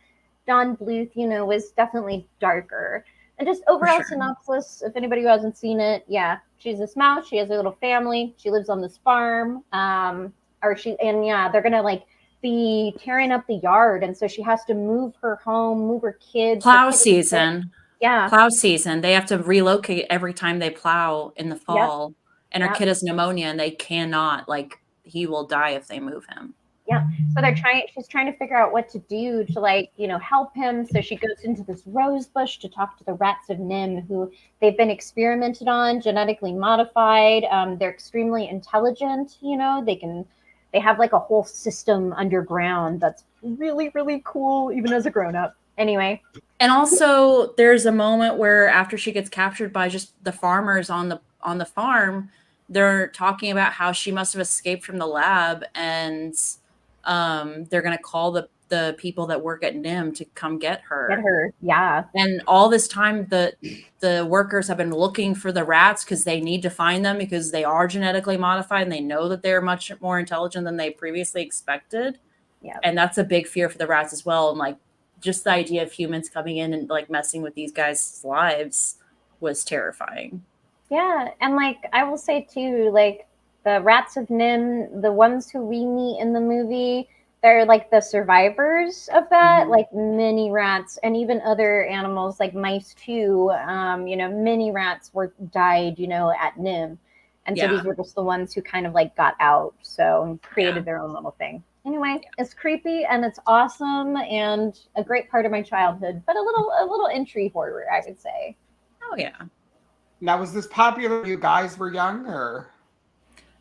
Don Bluth, was definitely darker. And just overall sure. synopsis, if anybody who hasn't seen it, yeah, she's this mouse. She has a little family. She lives on this farm. They're gonna like be tearing up the yard, and so she has to move her home, move her kids. Plow season. Yeah. plow season. They have to relocate every time they plow in the Yep. fall. And her Yep. kid has pneumonia and they cannot, like, he will die if they move him. Yeah. So she's trying to figure out what to do to, like, help him. So she goes into this rose bush to talk to the rats of Nim, who they've been experimented on, genetically modified. They're extremely intelligent. They have like a whole system underground that's really, really cool, even as a grown up. Anyway. And also there's a moment where after she gets captured by just the farmers on the farm, they're talking about how she must have escaped from the lab, and they're going to call the people that work at NIM to come get her. Get her. Yeah. And all this time the workers have been looking for the rats because they need to find them because they are genetically modified and they know that they're much more intelligent than they previously expected. Yeah. And that's a big fear for the rats as well. And like just the idea of humans coming in and like messing with these guys' lives was terrifying. Yeah, and like I will say too, like the rats of Nim, the ones who we meet in the movie, they're like the survivors of that, Mhm. like mini rats and even other animals like mice too. Mini rats died, at Nim. And so Yeah. these were just the ones who kind of like got out, so created Yeah. their own little thing. Anyway, it's creepy and it's awesome and a great part of my childhood, but a little entry horror, I would say. Oh yeah. Now, was this popular when you guys were young, or?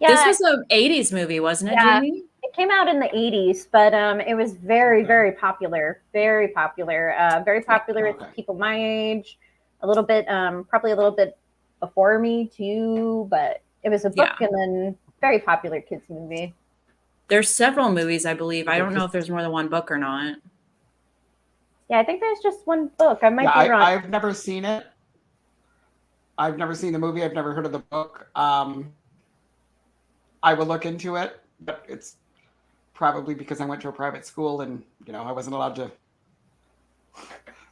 Yeah, This was an 80s movie, wasn't it, yeah. Jamie? It came out in the 80s, but it was very, Okay. very popular. Very popular. Very popular Okay. with people my age. A little bit, probably a little bit before me too, but it was a book Yeah. and then very popular kids movie. There's several movies, I believe. I don't know if there's more than one book or not. Yeah, I think there's just one book. I might Yeah, be wrong. I've never seen it. I've never seen the movie. I've never heard of the book. I will look into it, but it's probably because I went to a private school and I wasn't allowed to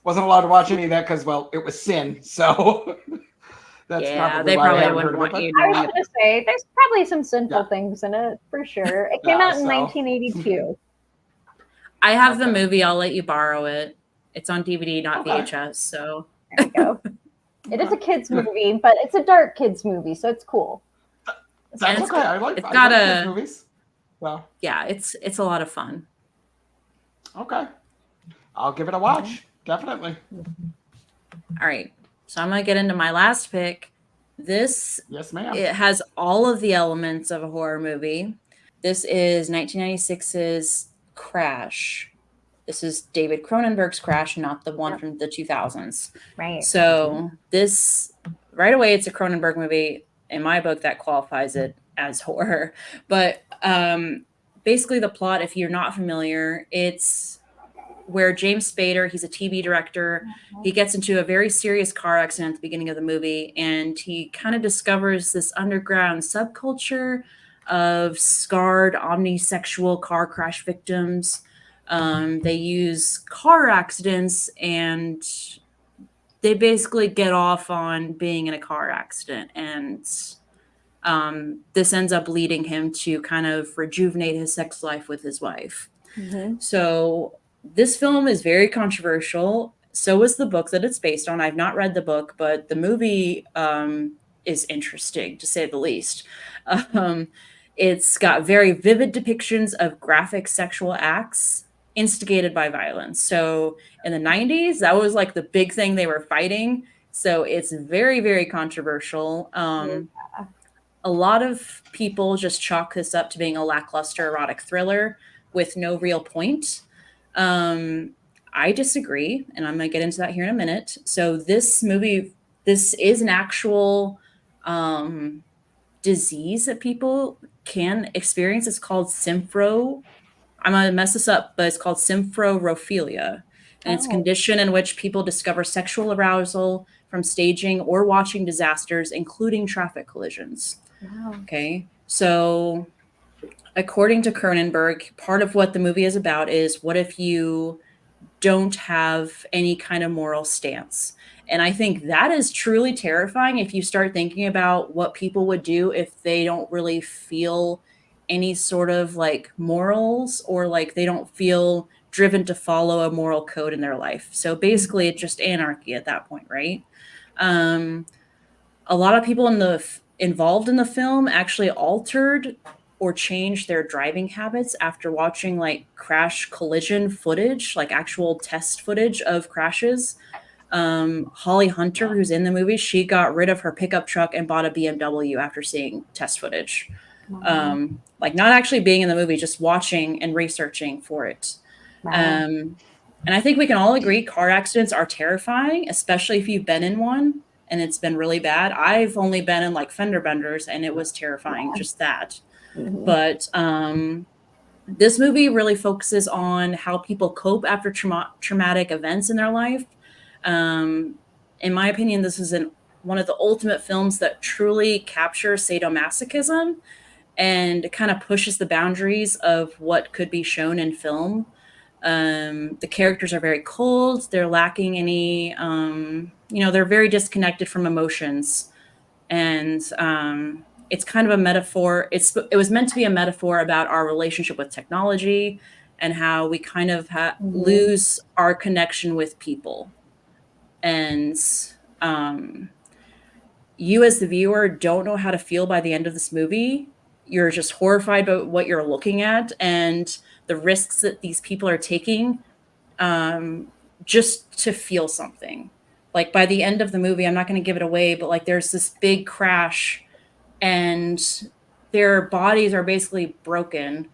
watch any of that because, well, it was sin. So that's Yeah, probably they why I probably haven't wouldn't heard of it. want But you I was knowing. going to say, there's probably some sinful Yeah. things in it, for sure. It came Yeah, out in so- 1982. I have the Okay. movie. I'll let you borrow it. It's on DVD, not Okay. VHS. So There we go. It is a kids movie, but it's a dark kids movie, so it's cool. That's it's okay. got- I like it's got kids a- movies. So yeah, it's a lot of fun. okay, I'll give it a watch. Definitely. All right. So I'm going to get into my last pick. This Yes, ma'am. It has all of the elements of a horror movie. This is 1996's Crash. This is David Cronenberg's Crash, not the one Yep. from the 2000s. Right. So this, right away, it's a Cronenberg movie. In my book, that qualifies it as horror. But basically the plot, if you're not familiar, it's where James Spader, he's a TV director, he gets into a very serious car accident at the beginning of the movie, and he kind of discovers this underground subculture of scarred omnisexual car crash victims. They use car accidents and they basically get off on being in a car accident. And this ends up leading him to kind of rejuvenate his sex life with his wife. Mm-hmm. So this film is very controversial. So is the book that it's based on. I've not read the book, but the movie is interesting, to say the least. It's got very vivid depictions of graphic sexual acts instigated by violence. So in the 90s, that was like the big thing they were fighting. So it's very, very controversial. A lot of people just chalk this up to being a lackluster erotic thriller with no real point. I disagree, and I'm going to get into that here in a minute. So this movie, this is an actual disease that people can experience. It's called sympho. I'm going to mess this up, but it's called symphorophilia. And it's a condition in which people discover sexual arousal from staging or watching disasters, including traffic collisions. Wow. Okay. So according to Cronenberg, part of what the movie is about is what if you don't have any kind of moral stance? And I think that is truly terrifying if you start thinking about what people would do if they don't really feel any sort of like morals, or like they don't feel driven to follow a moral code in their life. So basically, it's just anarchy at that point, right? Um, a lot of people involved in the film actually altered or changed their driving habits after watching like crash collision footage, like actual test footage of crashes. Holly Hunter, who's in the movie, she got rid of her pickup truck and bought a BMW after seeing test footage. Like not actually being in the movie, just watching and researching for it. And I think we can all agree car accidents are terrifying, especially if you've been in one and it's been really bad. I've only been in like fender benders and it was terrifying, just that. But this movie really focuses on how people cope after traumatic events in their life. In my opinion, this is one of the ultimate films that truly captures sadomasochism and kind of pushes the boundaries of what could be shown in film. The characters are very cold. They're lacking any, they're very disconnected from emotions. And it's kind of a metaphor. It was meant to be a metaphor about our relationship with technology and how we kind of lose our connection with people. And you as the viewer don't know how to feel by the end of this movie. You're just horrified by what you're looking at and the risks that these people are taking just to feel something. Like by the end of the movie, I'm not going to give it away, but like there's this big crash and their bodies are basically broken,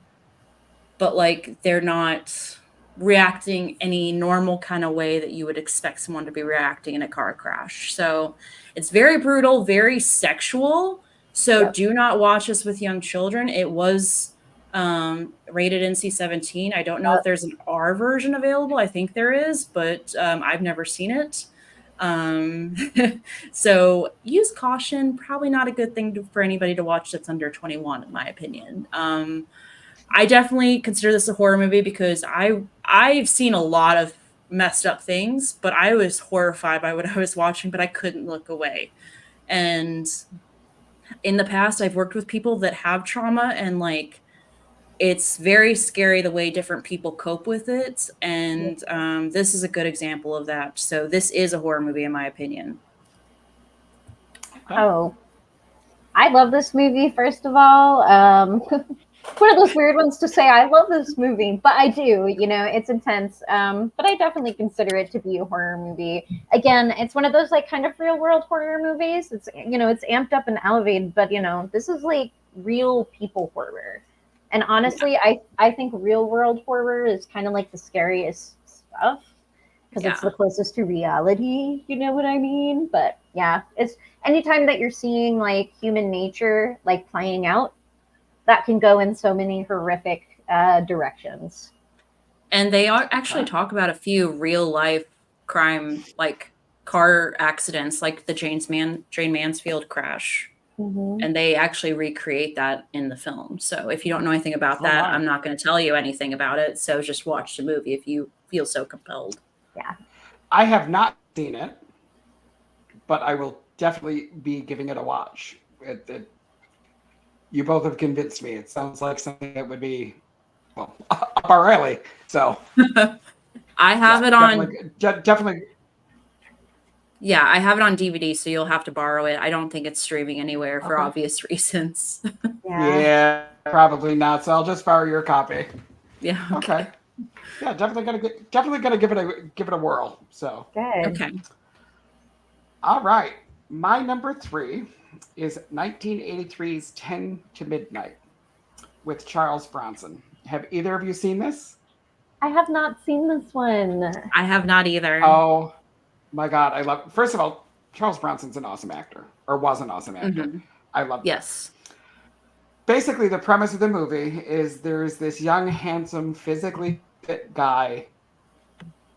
but like they're not reacting any normal kind of way that you would expect someone to be reacting in a car crash. So it's very brutal, very sexual. So do not watch this with young children. It was rated NC-17. I don't know if there's an R version available. I think there is, but I've never seen it. So use caution. Probably not a good thing for anybody to watch that's under 21, in my opinion. I definitely consider this a horror movie because I've seen a lot of messed up things, but I was horrified by what I was watching, but I couldn't look away. And in the past, I've worked with people that have trauma, and like it's very scary the way different people cope with it. And this is a good example of that. So this is a horror movie, in my opinion. Oh, I love this movie, first of all. One of those weird ones to say I love this movie, but I do. It's intense. But I definitely consider it to be a horror movie. Again, it's one of those like kind of real world horror movies. It's it's amped up and elevated, but this is like real people horror. And honestly, I think real world horror is kind of like the scariest stuff because it's the closest to reality. You know what I mean? But yeah, it's anytime that you're seeing like human nature like playing out, that can go in so many horrific directions. And they actually talk about a few real life crime, like car accidents, like the Jane Mansfield crash. And they actually recreate that in the film. So if you don't know anything about that, I'm not going to tell you anything about it. So just watch the movie if you feel so compelled. Yeah. I have not seen it, but I will definitely be giving it a watch. You both have convinced me. It sounds like something that would be up our alley. So I have it on. Definitely. Yeah, I have it on DVD, so you'll have to borrow it. I don't think it's streaming anywhere for obvious reasons. Yeah, probably not. So I'll just borrow your copy. Yeah. Okay. Yeah, definitely gonna give it a whirl. So good. Okay. All right. My number 3 is 1983's 10 to Midnight with Charles Bronson. Have either of you seen this? I have not seen this one. I have not either. Oh my God, I love. First of all, Charles Bronson's an awesome actor, or was an awesome actor. I love. Yes. Basically, the premise of the movie is there's this young, handsome, physically fit guy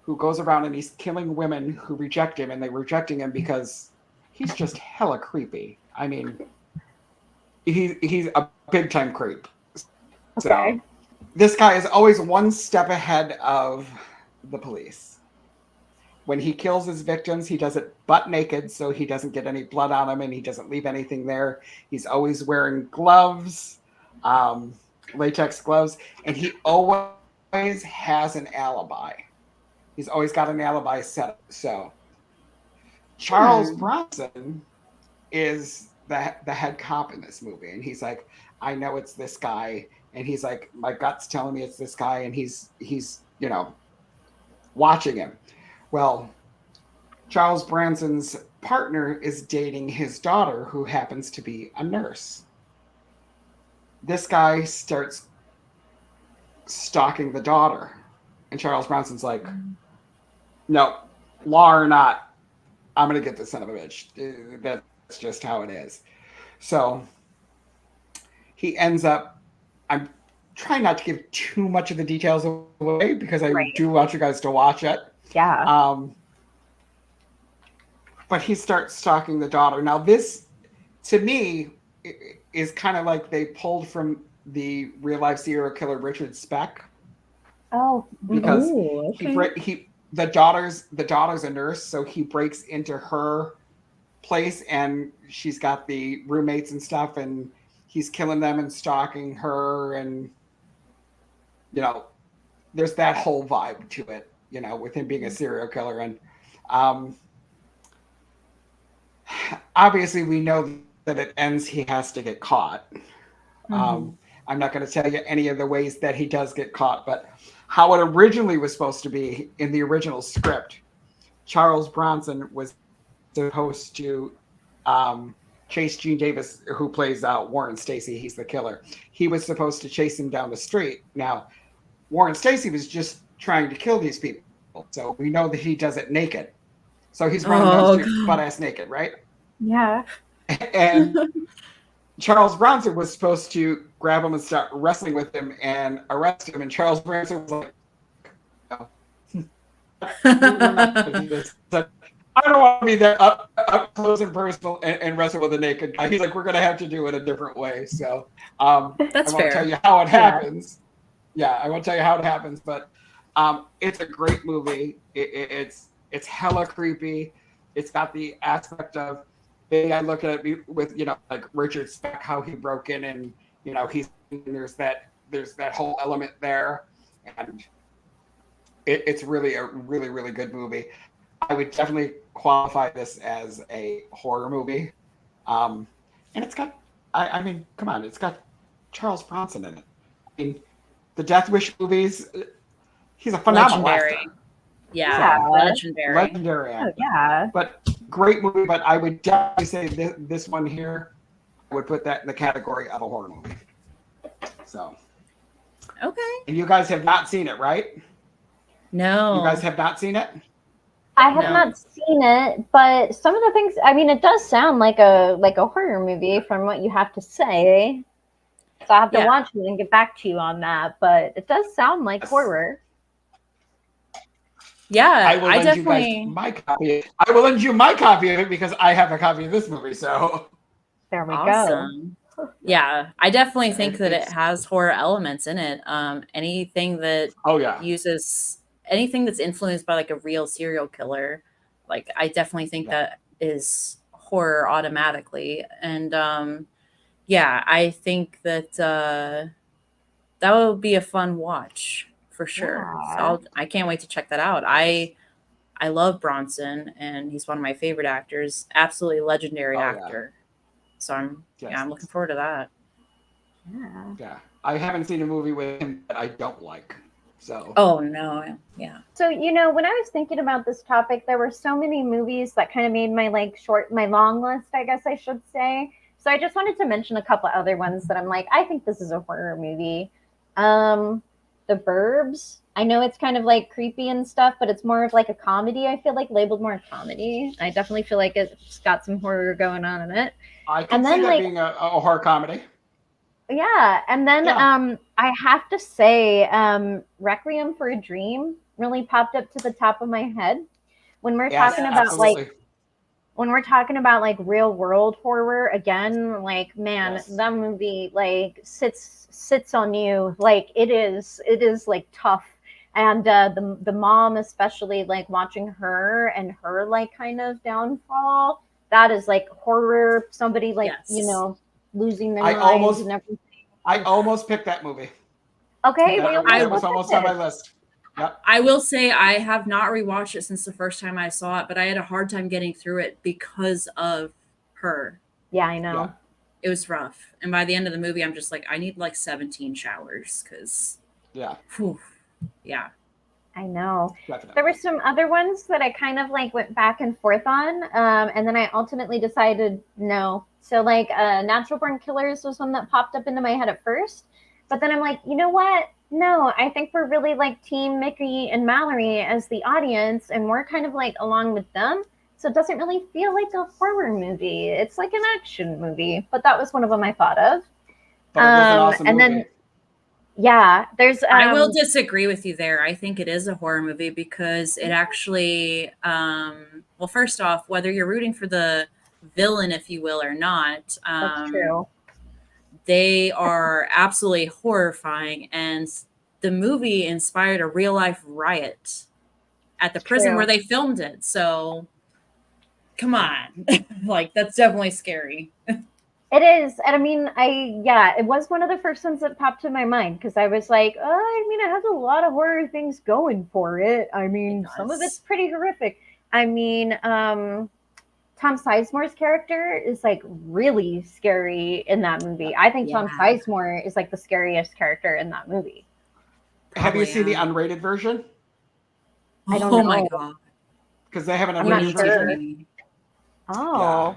who goes around and he's killing women who reject him, and they're rejecting him because he's just hella creepy. I mean, he's a big time creep. Okay. So this guy is always one step ahead of the police. When he kills his victims, he does it butt naked so he doesn't get any blood on him and he doesn't leave anything there. He's always wearing gloves, latex gloves, and he always always has an alibi. He's always got an alibi set up. So Charles Bronson is the head cop in this movie, and he's like, I know it's this guy, and he's like, my gut's telling me it's this guy, and he's watching him. Well, Charles Branson's partner is dating his daughter, who happens to be a nurse. This guy starts stalking the daughter, and Charles Bronson's like, no, law or not, I'm gonna get this son of a bitch. That's just how it is. So he ends up, I'm trying not to give too much of the details away because I do want you guys to watch it. Yeah. But he starts stalking the daughter. Now this, to me, is kind of like they pulled from the real life serial killer Richard Speck. Oh, because the daughter's a nurse, so he breaks into her place, and she's got the roommates and stuff, and he's killing them and stalking her, and there's that whole vibe to it, with him being a serial killer, and obviously we know that it ends, he has to get caught. I'm not going to tell you any of the ways that he does get caught, but how it originally was supposed to be in the original script, Charles Bronson was supposed to chase Gene Davis, who plays Warren Stacy. He's the killer. He was supposed to chase him down the street. Now, Warren Stacy was just trying to kill these people, so we know that he does it naked. So he's running down the street butt-ass naked, right? Yeah. And Charles Bronson was supposed to grab him and start wrestling with him and arrest him. And Charles Bronson was like, no. We're not going to do this. I don't want to be there up close and personal and wrestle with a naked guy. He's like, we're going to have to do it a different way. So that's I fair. won't tell you how it happens. Yeah, I won't tell you how it happens. But it's a great movie. It's hella creepy. It's got the aspect of, I look at it with like Richard Speck, how he broke in, and there's that whole element there, and it's really a really good movie. I would definitely qualify this as a horror movie, and it's got I mean, come on, it's got Charles Bronson in it. I mean, the Death Wish movies, he's a phenomenal actor. Yeah, legendary actor. Oh, yeah. But great movie, but I would definitely say this one here, I would put that in the category of a horror movie. So. Okay. And you guys have not seen it, right? No. You guys have not seen it? I have not seen it, but some of the things, I mean, it does sound like a horror movie from what you have to say. So I have to watch it and get back to you on that, but it does sound like horror. Yeah, I will lend you guys my copy. I will lend you my copy of it because I have a copy of this movie. So there we go. Yeah, I definitely think that it has horror elements in it. Anything that uses anything that's influenced by like a real serial killer, like I definitely think that is horror automatically. And I think that that would be a fun watch. For sure. Yeah. So I can't wait to check that out. I love Bronson, and he's one of my favorite actors. Absolutely legendary actor. So I'm looking forward to that. Yeah. I haven't seen a movie with him that I don't like. So. Oh no. Yeah. So when I was thinking about this topic, there were so many movies that kind of made my my long list, I guess I should say. So I just wanted to mention a couple other ones that I'm like, I think this is a horror movie. The Burbs. I know it's kind of like creepy and stuff, but it's more of like a comedy. I feel like labeled more comedy. I definitely feel like it's got some horror going on in it. I can see that being a horror comedy. Yeah, and then I have to say, Requiem for a Dream really popped up to the top of my head when we're talking about when we're talking about like real world horror again. Like, man, that movie like sits on you. Like it is like tough. And the mom, especially, like watching her and her like kind of downfall, that is like horror. Somebody like losing their minds and everything. I almost picked that movie. Okay, we That, almost that was looked almost at on my this. list. Yep. I will say I have not rewatched it since the first time I saw it, but I had a hard time getting through it because of her. Yeah, I know. Yeah. It was rough. And by the end of the movie, I'm just like, I need like 17 showers because, Yeah. yeah. I know. Definitely. There were some other ones that I kind of like went back and forth on, and then I ultimately decided no. So like Natural Born Killers was one that popped up into my head at first, but then I'm like, you know what? No, I think we're really like Team Mickey and Mallory as the audience, and we're kind of like along with them. So it doesn't really feel like a horror movie. It's like an action movie. But that was one of them I thought of. But it is an awesome And movie. then yeah, there's I will disagree with you there. I think it is a horror movie because it actually, well, first off, whether you're rooting for the villain, if you will, or not, that's true. they are absolutely horrifying. And the movie inspired a real life riot at the prison True. where they filmed it. So come on. Like, that's definitely scary. It is. And I mean, it was one of the first ones that popped in my mind because I was like, oh, I mean, it has a lot of horror things going for it. I mean, some of it's pretty horrific. I mean, Tom Sizemore's character is like really scary in that movie. I think Tom Sizemore is like the scariest character in that movie. Have you seen the unrated version? I don't know. Oh my God. Because they have an I'm not unrated sure. version. Oh. Yeah.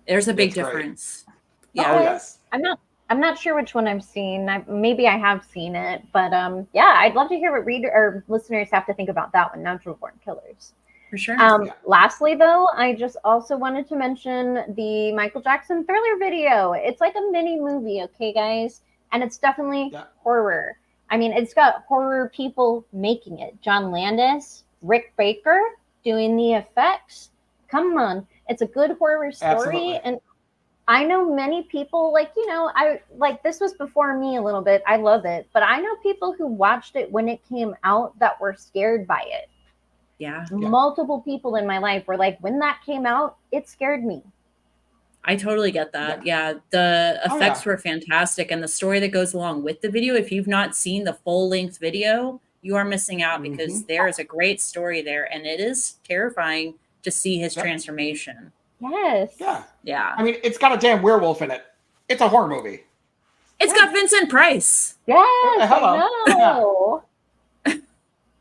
There's a big It's great. difference. Yeah. Oh, yes. I'm not sure which one I've seen. Maybe I have seen it, but yeah, I'd love to hear what reader or listeners have to think about that one, Natural Born Killers. For sure. Lastly, though, I just also wanted to mention the Michael Jackson Thriller video. It's like a mini movie, okay, guys, and it's definitely horror. I mean, it's got horror people making it. John Landis, Rick Baker doing the effects. Come on, it's a good horror story. Absolutely. And I know many people, like, you know, I like this was before me a little bit. I love it, but I know people who watched it when it came out that were scared by it. Yeah. Multiple people in my life were like, when that came out, it scared me. I totally get that. Yeah. The effects were fantastic. And the story that goes along with the video, if you've not seen the full length video, you are missing out because there is a great story there. And it is terrifying to see his transformation. Yes. Yeah. I mean, it's got a damn werewolf in it. It's a horror movie. It's got Vincent Price. Yes. Hello. I know.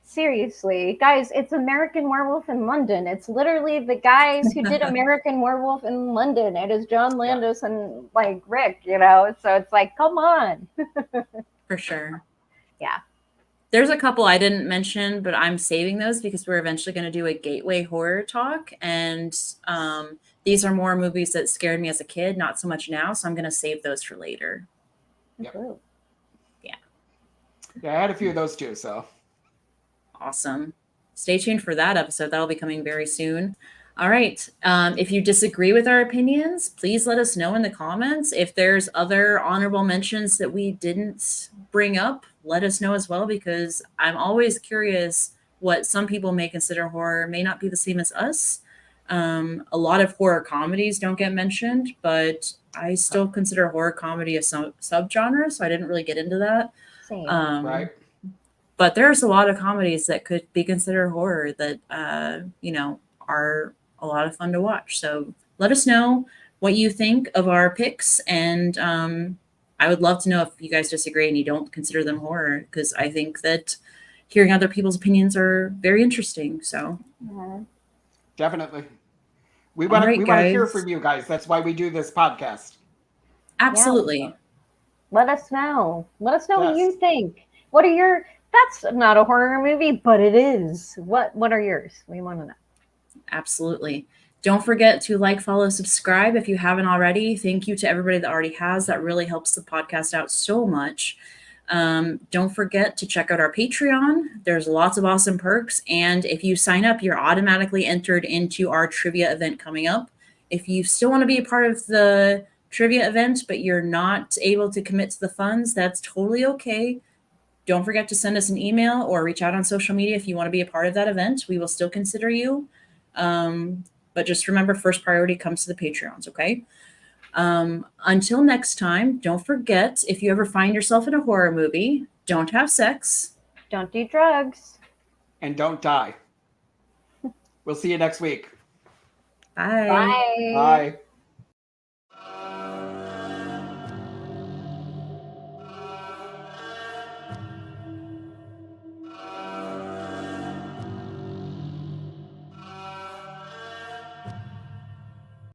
Seriously, guys, it's American Werewolf in London. It's literally the guys who did American Werewolf in London. It is John Landis and like Rick, you know. So it's like, come on. For sure. Yeah. There's a couple I didn't mention, but I'm saving those because we're eventually going to do a gateway horror talk. And these are more movies that scared me as a kid, not so much now. So I'm going to save those for later. Yep. Yeah. Yeah, I had a few of those too, so. Awesome. Stay tuned for that episode. That'll be coming very soon. All right. If you disagree with our opinions, please let us know in the comments. If there's other honorable mentions that we didn't bring up, let us know as well, because I'm always curious what some people may consider horror may not be the same as us. A lot of horror comedies don't get mentioned, but I still consider horror comedy a subgenre, so I didn't really get into that. Same. Right. But there's a lot of comedies that could be considered horror that, you know, are a lot of fun to watch. So let us know what you think of our picks. And I would love to know if you guys disagree and you don't consider them horror, because I think that hearing other people's opinions are very interesting. So definitely. We want to hear from you guys. That's why we do this podcast. Absolutely. Yeah. Let us know. Let us know what you think. What are your... That's not a horror movie, but it is. What are yours? We want to know. Absolutely. Don't forget to like, follow, subscribe if you haven't already. Thank you to everybody that already has. That really helps the podcast out so much. Don't forget to check out our Patreon. There's lots of awesome perks. And if you sign up, you're automatically entered into our trivia event coming up. If you still want to be a part of the trivia event, but you're not able to commit to the funds, that's totally okay. Don't forget to send us an email or reach out on social media if you want to be a part of that event. We will still consider you. But just remember, first priority comes to the Patreons, okay? Until next time, don't forget, if you ever find yourself in a horror movie, Don't have sex. Don't do drugs. And don't die. We'll see you next week. Bye. Bye. Bye.